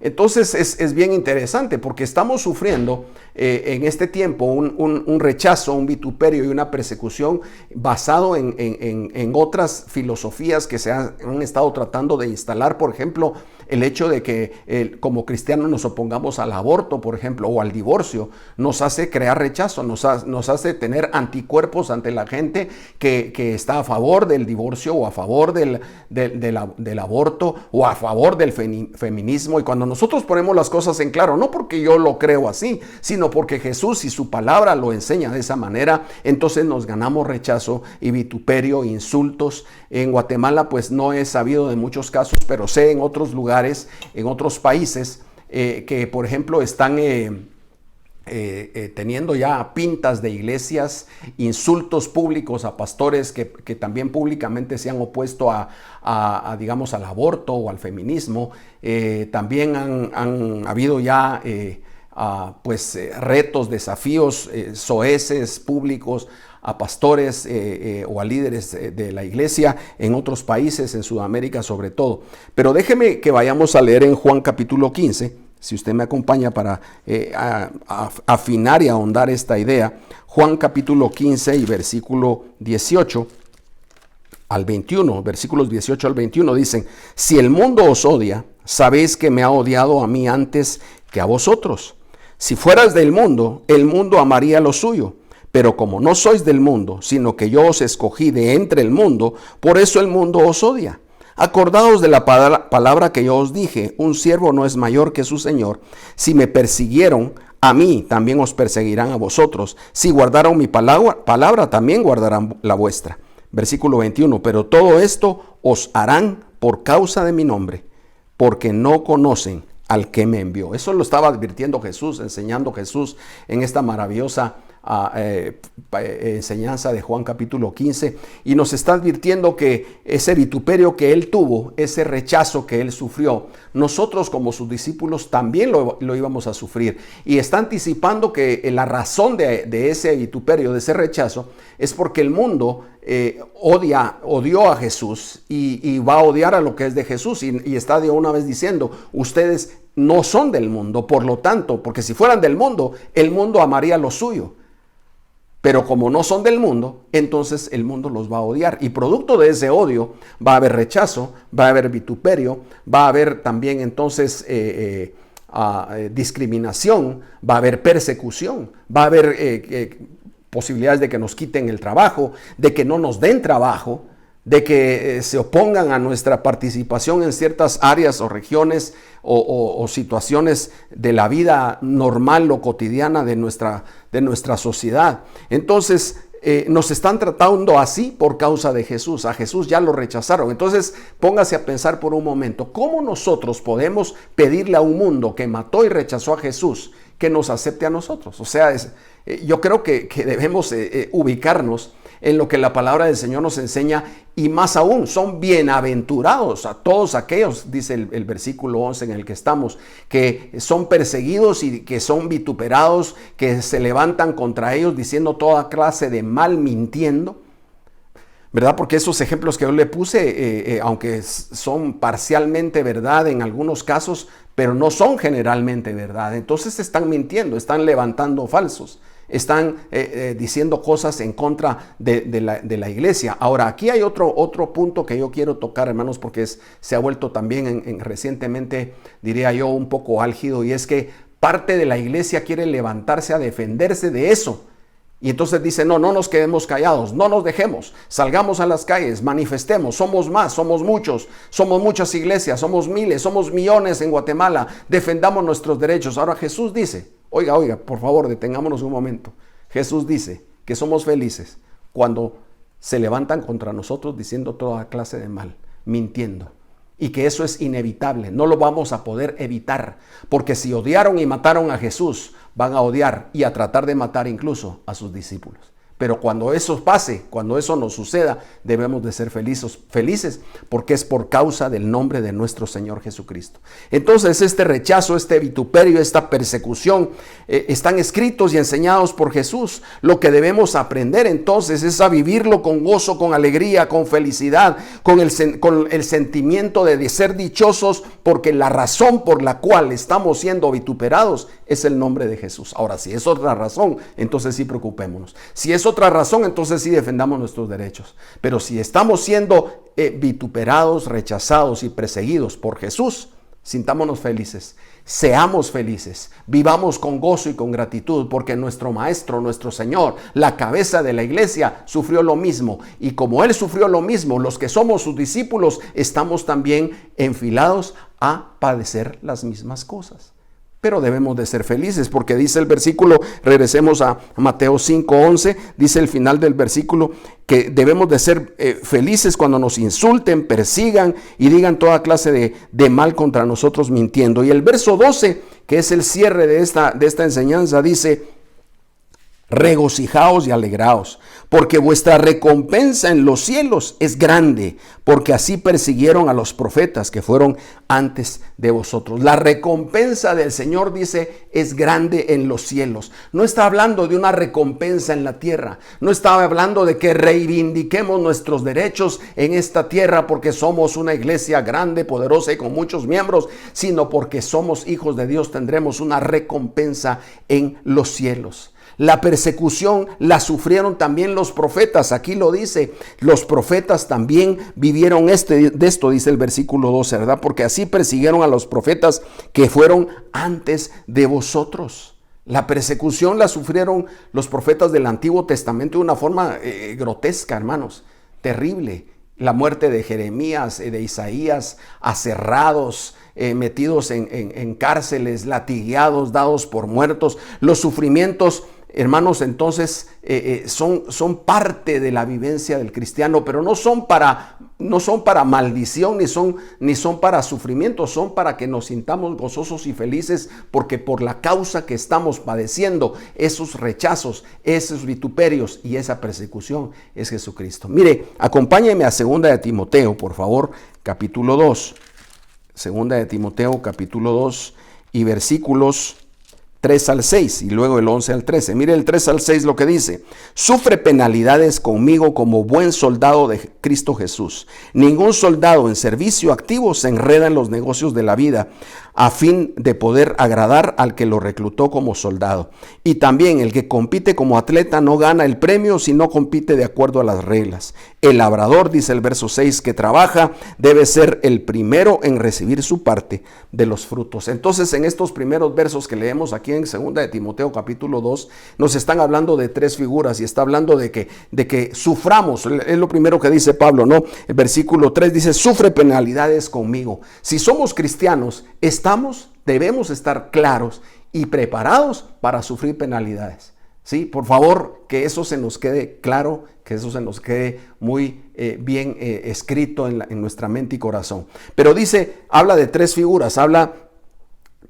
Entonces es bien interesante porque estamos sufriendo en este tiempo un rechazo, un vituperio y una persecución basado en otras filosofías que se han estado tratando de instalar. Por ejemplo, el hecho de que como cristianos nos opongamos al aborto, por ejemplo, o al divorcio, nos hace crear rechazo, nos hace tener anticuerpos ante la gente que está a favor del divorcio o a favor del aborto o a favor del feminismo. Y cuando nosotros ponemos las cosas en claro, no porque yo lo creo así, sino porque Jesús y su palabra lo enseña de esa manera, entonces nos ganamos rechazo y vituperio, insultos. En Guatemala pues no he sabido de muchos casos, pero sé en otros lugares, en otros países, que por ejemplo están teniendo ya pintas de iglesias, insultos públicos a pastores que también públicamente se han opuesto digamos, al aborto o al feminismo. También han habido ya retos, desafíos, soeces públicos a pastores o a líderes de la iglesia en otros países, en Sudamérica sobre todo. Pero déjeme que vayamos a leer en Juan capítulo 15, si usted me acompaña para afinar y ahondar esta idea. Juan capítulo 15 y versículo 18 al 21, versículos 18 al 21 dicen: si el mundo os odia, sabéis que me ha odiado a mí antes que a vosotros. Si fueras del mundo, el mundo amaría lo suyo. Pero como no sois del mundo, sino que yo os escogí de entre el mundo, por eso el mundo os odia. Acordaos de la palabra que yo os dije: un siervo no es mayor que su señor. Si me persiguieron a mí, también os perseguirán a vosotros. Si guardaron mi palabra, también guardarán la vuestra. Versículo 21, pero todo esto os harán por causa de mi nombre, porque no conocen al que me envió. Eso lo estaba advirtiendo Jesús, enseñando Jesús en esta maravillosa enseñanza de Juan capítulo 15, y nos está advirtiendo que ese vituperio que él tuvo, ese rechazo que él sufrió, nosotros como sus discípulos también lo íbamos a sufrir, y está anticipando que la razón de ese vituperio, de ese rechazo, es porque el mundo odió a Jesús y va a odiar a lo que es de Jesús, y está de una vez diciendo: ustedes no son del mundo, por lo tanto, porque si fueran del mundo, el mundo amaría lo suyo. Pero como no son del mundo, entonces el mundo los va a odiar. Y producto de ese odio va a haber rechazo, va a haber vituperio, va a haber también entonces discriminación, va a haber persecución, va a haber posibilidades de que nos quiten el trabajo, de que no nos den trabajo, de que se opongan a nuestra participación en ciertas áreas o regiones o situaciones de la vida normal o cotidiana de nuestra sociedad. Entonces nos están tratando así por causa de Jesús. A Jesús ya lo rechazaron. Entonces póngase a pensar por un momento: ¿cómo nosotros podemos pedirle a un mundo que mató y rechazó a Jesús que nos acepte a nosotros? O sea, yo creo que debemos ubicarnos en lo que la palabra del Señor nos enseña, y más aún, son bienaventurados a todos aquellos, dice el versículo 11 en el que estamos, que son perseguidos y que son vituperados, que se levantan contra ellos diciendo toda clase de mal, mintiendo, ¿verdad? Porque esos ejemplos que yo le puse, aunque son parcialmente verdad en algunos casos, pero no son generalmente verdad. Entonces están mintiendo, están levantando falsos, están diciendo cosas en contra de la iglesia. Ahora, aquí hay otro punto que yo quiero tocar, hermanos, porque se ha vuelto también recientemente, diría yo, un poco álgido, y es que parte de la iglesia quiere levantarse a defenderse de eso. Y entonces dice, no nos quedemos callados, no nos dejemos, salgamos a las calles, manifestemos, somos más, somos muchos, somos muchas iglesias, somos miles, somos millones en Guatemala, defendamos nuestros derechos. Ahora Jesús dice, oiga, por favor, detengámonos un momento. Jesús dice que somos felices cuando se levantan contra nosotros diciendo toda clase de mal, mintiendo. Y que eso es inevitable, no lo vamos a poder evitar, porque si odiaron y mataron a Jesús, van a odiar y a tratar de matar incluso a sus discípulos. Pero cuando eso pase, cuando eso nos suceda, debemos de ser felices, porque es por causa del nombre de nuestro Señor Jesucristo. Entonces este rechazo, este vituperio, esta persecución, están escritos y enseñados por Jesús. Lo que debemos aprender entonces es a vivirlo con gozo, con alegría, con felicidad, con el sentimiento de ser dichosos, porque la razón por la cual estamos siendo vituperados es el nombre de Jesús. Ahora, si es otra razón, entonces sí preocupémonos. Si es otra razón, entonces sí defendamos nuestros derechos. Pero si estamos siendo vituperados, rechazados y perseguidos por Jesús, sintámonos felices, seamos felices, vivamos con gozo y con gratitud, porque nuestro Maestro, nuestro Señor, la cabeza de la iglesia, sufrió lo mismo. Y como Él sufrió lo mismo, los que somos sus discípulos estamos también enfilados a padecer las mismas cosas. Pero debemos de ser felices, porque dice el versículo, regresemos a Mateo 5:11, dice el final del versículo, que debemos de ser felices cuando nos insulten, persigan y digan toda clase de mal contra nosotros mintiendo. Y el verso 12, que es el cierre de esta enseñanza, dice, regocijaos y alegraos, porque vuestra recompensa en los cielos es grande, porque así persiguieron a los profetas que fueron antes de vosotros. La recompensa del Señor, dice, es grande en los cielos. No está hablando de una recompensa en la tierra, no está hablando de que reivindiquemos nuestros derechos en esta tierra porque somos una iglesia grande, poderosa y con muchos miembros, sino porque somos hijos de Dios, tendremos una recompensa en los cielos. La persecución la sufrieron también los profetas. Aquí lo dice, los profetas también vivieron de esto, dice el versículo 12, ¿verdad? Porque así persiguieron a los profetas que fueron antes de vosotros. La persecución la sufrieron los profetas del Antiguo Testamento de una forma grotesca, hermanos, terrible. La muerte de Jeremías, de Isaías, aserrados, metidos en cárceles, latigueados, dados por muertos. Los sufrimientos, hermanos, entonces son parte de la vivencia del cristiano, pero no son para maldición, ni son para sufrimiento, son para que nos sintamos gozosos y felices, porque por la causa que estamos padeciendo, esos rechazos, esos vituperios y esa persecución es Jesucristo. Mire, acompáñeme a 2 de Timoteo, por favor, capítulo 2. 2 de Timoteo, capítulo 2 y versículos 3 al 6 y luego el 11 al 13. Mire el 3 al 6 lo que dice. Sufre penalidades conmigo como buen soldado de Cristo Jesús. Ningún soldado en servicio activo se enreda en los negocios de la vida a fin de poder agradar al que lo reclutó como soldado. Y también el que compite como atleta no gana el premio si no compite de acuerdo a las reglas. El labrador, dice el verso 6, que trabaja debe ser el primero en recibir su parte de los frutos. Entonces, en estos primeros versos que leemos aquí en 2 de Timoteo capítulo 2, nos están hablando de tres figuras y está hablando de que suframos. Es lo primero que dice Pablo, ¿no? El versículo 3 dice, sufre penalidades conmigo. Si somos cristianos, debemos estar claros y preparados para sufrir penalidades. Sí, por favor, que eso se nos quede claro, que eso se nos quede muy bien escrito en nuestra mente y corazón. Pero dice, habla de tres figuras, habla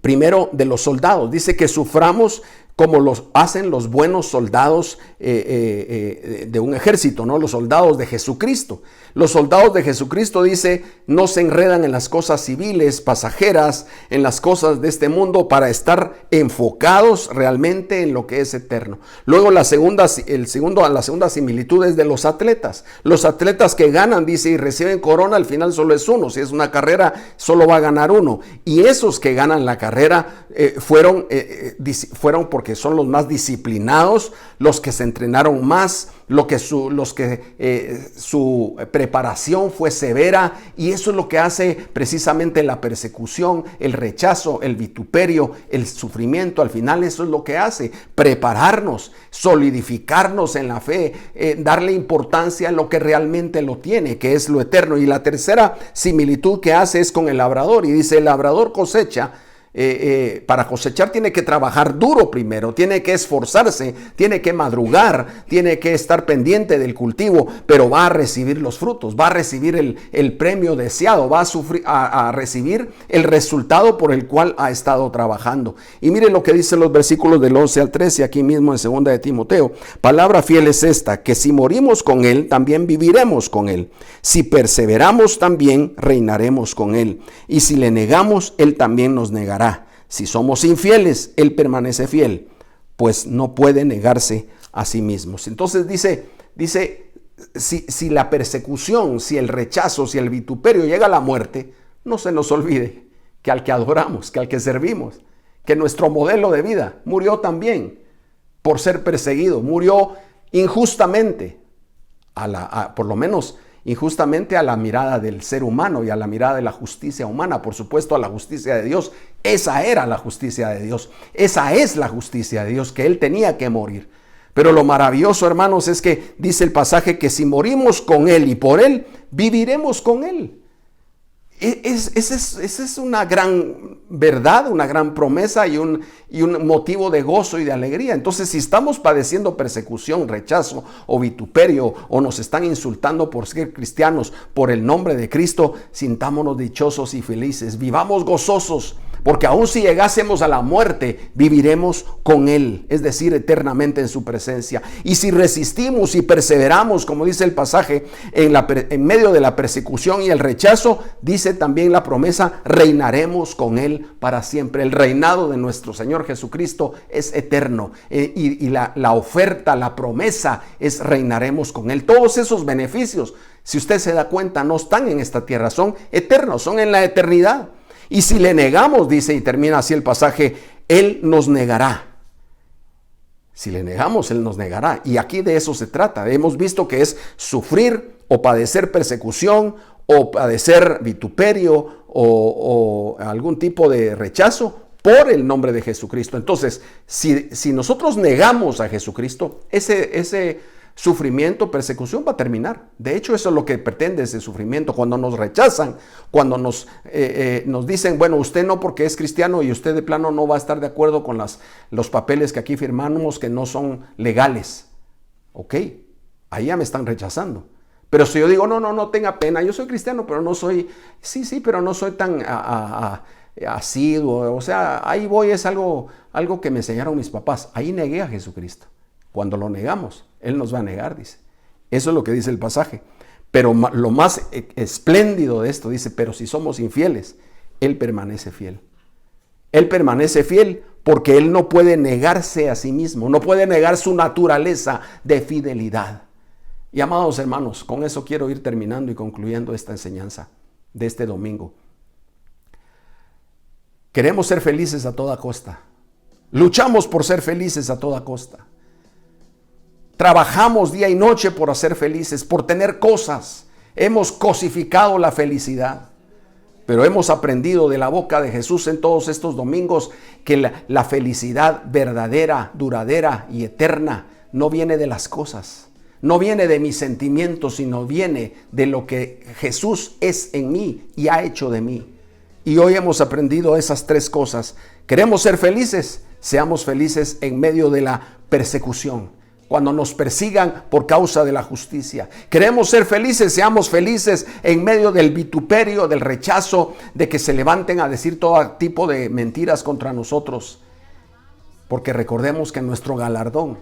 primero de los soldados. Dice que suframos como los hacen los buenos soldados de un ejército, ¿no? Los soldados de Jesucristo. Los soldados de Jesucristo, dice, no se enredan en las cosas civiles, pasajeras, en las cosas de este mundo, para estar enfocados realmente en lo que es eterno. Luego la segunda similitud es de los atletas. Los atletas que ganan, dice, y reciben corona, al final solo es uno. Si es una carrera, solo va a ganar uno. Y esos que ganan la carrera fueron porque son los más disciplinados, los que se entrenaron más, su preparación fue severa, y eso es lo que hace precisamente la persecución, el rechazo, el vituperio, el sufrimiento. Al final eso es lo que hace, prepararnos, solidificarnos en la fe, darle importancia a lo que realmente lo tiene, que es lo eterno. Y la tercera similitud que hace es con el labrador, y dice: el labrador cosecha. Para cosechar tiene que trabajar duro primero, tiene que esforzarse, tiene que madrugar, tiene que estar pendiente del cultivo, pero va a recibir los frutos, va a recibir el premio deseado, va a recibir el resultado por el cual ha estado trabajando. Y mire lo que dicen los versículos del 11 al 13 aquí mismo en 2 de Timoteo. Palabra fiel es esta, que si morimos con él, también viviremos con él. Si perseveramos, también reinaremos con él. Y si le negamos, él también nos negará. Si somos infieles, él permanece fiel, pues no puede negarse a sí mismo. Entonces dice, si la persecución, si el rechazo, si el vituperio llega a la muerte, no se nos olvide que al que adoramos, que al que servimos, que nuestro modelo de vida murió también por ser perseguido, murió injustamente, por lo menos injustamente a la mirada del ser humano y a la mirada de la justicia humana, por supuesto a la justicia de Dios. Esa era la justicia de Dios, esa es la justicia de Dios, que él tenía que morir. Pero lo maravilloso, hermanos, es que dice el pasaje que si morimos con él y por él, viviremos con él. Esa es una gran verdad, una gran promesa y un motivo de gozo y de alegría. Entonces, si estamos padeciendo persecución, rechazo o vituperio, o nos están insultando por ser cristianos, por el nombre de Cristo, sintámonos dichosos y felices, vivamos gozosos, porque aun si llegásemos a la muerte, viviremos con él, es decir, eternamente en su presencia. Y si resistimos y perseveramos, como dice el pasaje, en medio de la persecución y el rechazo, dice también la promesa, reinaremos con él para siempre. El reinado de nuestro Señor Jesucristo es eterno, y la oferta, la promesa es reinaremos con él. Todos esos beneficios, si usted se da cuenta, no están en esta tierra, son eternos, son en la eternidad. Y si le negamos, dice, y termina así el pasaje, él nos negará. Si le negamos, él nos negará. Y aquí de eso se trata. Hemos visto que es sufrir o padecer persecución o padecer vituperio o algún tipo de rechazo por el nombre de Jesucristo. Entonces, si nosotros negamos a Jesucristo, ese sufrimiento, persecución va a terminar. De hecho, eso es lo que pretende ese sufrimiento. Cuando nos rechazan, cuando nos dicen, bueno, usted no porque es cristiano y usted de plano no va a estar de acuerdo con los papeles que aquí firmamos que no son legales. Ok, ahí ya me están rechazando. Pero si yo digo, no tenga pena, yo soy cristiano, pero no soy, pero no soy tan asiduo. O sea, ahí voy, es algo que me enseñaron mis papás. Ahí negué a Jesucristo. Cuando lo negamos, él nos va a negar, dice. Eso es lo que dice el pasaje. Pero lo más espléndido de esto, dice, pero si somos infieles, él permanece fiel. Él permanece fiel porque él no puede negarse a sí mismo, no puede negar su naturaleza de fidelidad. Y amados hermanos, con eso quiero ir terminando y concluyendo esta enseñanza de este domingo. Queremos ser felices a toda costa. Luchamos por ser felices a toda costa. Trabajamos día y noche por ser felices, por tener cosas. Hemos cosificado la felicidad. Pero hemos aprendido de la boca de Jesús en todos estos domingos que la felicidad verdadera, duradera y eterna no viene de las cosas. No viene de mis sentimientos, sino viene de lo que Jesús es en mí y ha hecho de mí. Y hoy hemos aprendido esas tres cosas. ¿Queremos ser felices? Seamos felices en medio de la persecución. cuando nos persigan por causa de la justicia. Queremos ser felices, seamos felices en medio del vituperio, del rechazo, de que se levanten a decir todo tipo de mentiras contra nosotros. Porque recordemos que nuestro galardón,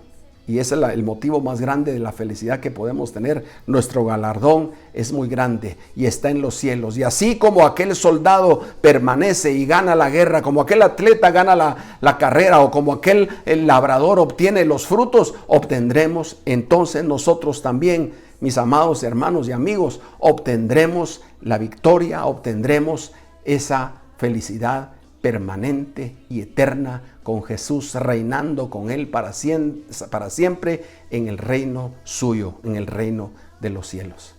y ese es el motivo más grande de la felicidad que podemos tener, nuestro galardón es muy grande y está en los cielos. Y así como aquel soldado permanece y gana la guerra, como aquel atleta gana la carrera, o como el labrador obtiene los frutos, obtendremos entonces nosotros también, mis amados hermanos y amigos, obtendremos la victoria, obtendremos esa felicidad permanente y eterna, con Jesús reinando con Él para siempre en el reino suyo, en el reino de los cielos.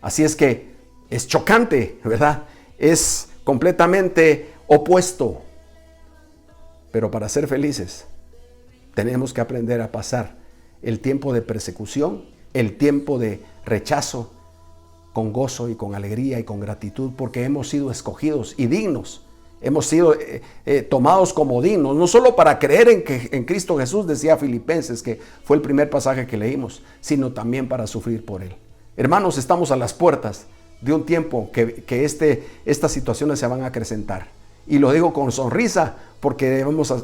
Así es que es chocante, ¿verdad? Es completamente opuesto. Pero para ser felices tenemos que aprender a pasar el tiempo de persecución, el tiempo de rechazo, con gozo y con alegría y con gratitud, porque hemos sido escogidos y dignos. Hemos sido tomados como dignos, no solo para creer en Cristo Jesús, decía Filipenses, que fue el primer pasaje que leímos, sino también para sufrir por Él. Hermanos, estamos a las puertas de un tiempo que estas situaciones se van a acrecentar. Y lo digo con sonrisa porque debemos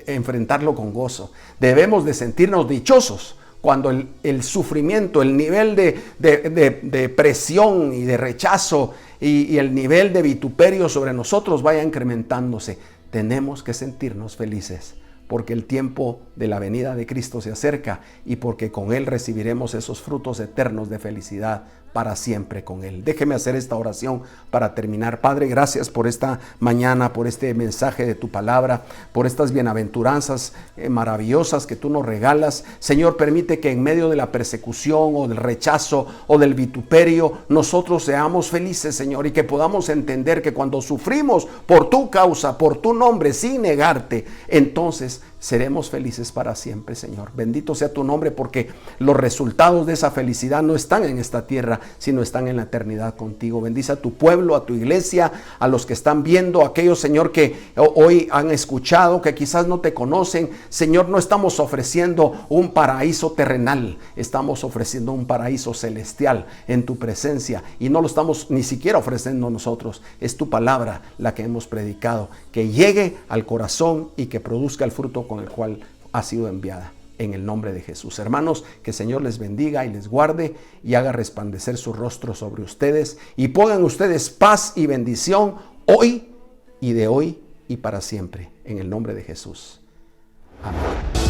enfrentarlo con gozo. Debemos de sentirnos dichosos cuando el sufrimiento, el nivel de presión y de rechazo y el nivel de vituperio sobre nosotros vaya incrementándose. Tenemos que sentirnos felices porque el tiempo de la venida de Cristo se acerca y porque con Él recibiremos esos frutos eternos de felicidad para siempre con Él. Déjeme hacer esta oración para terminar. Padre, gracias por esta mañana, por este mensaje de tu palabra, por estas bienaventuranzas maravillosas que tú nos regalas. Señor, permite que en medio de la persecución o del rechazo o del vituperio, nosotros seamos felices, Señor, y que podamos entender que cuando sufrimos por tu causa, por tu nombre, sin negarte, entonces seremos felices para siempre, Señor. Bendito sea tu nombre, porque los resultados de esa felicidad no están en esta tierra, sino están en la eternidad contigo. Bendice a tu pueblo, a tu iglesia, a los que están viendo, a aquellos, Señor, que hoy han escuchado, que quizás no te conocen. Señor, no estamos ofreciendo un paraíso terrenal, estamos ofreciendo un paraíso celestial en tu presencia, y no lo estamos ni siquiera ofreciendo nosotros. Es tu palabra la que hemos predicado, que llegue al corazón y que produzca el fruto con el cual ha sido enviada, en el nombre de Jesús. Hermanos, que el Señor les bendiga y les guarde y haga resplandecer su rostro sobre ustedes, y pongan ustedes paz y bendición hoy y de hoy y para siempre, en el nombre de Jesús. Amén.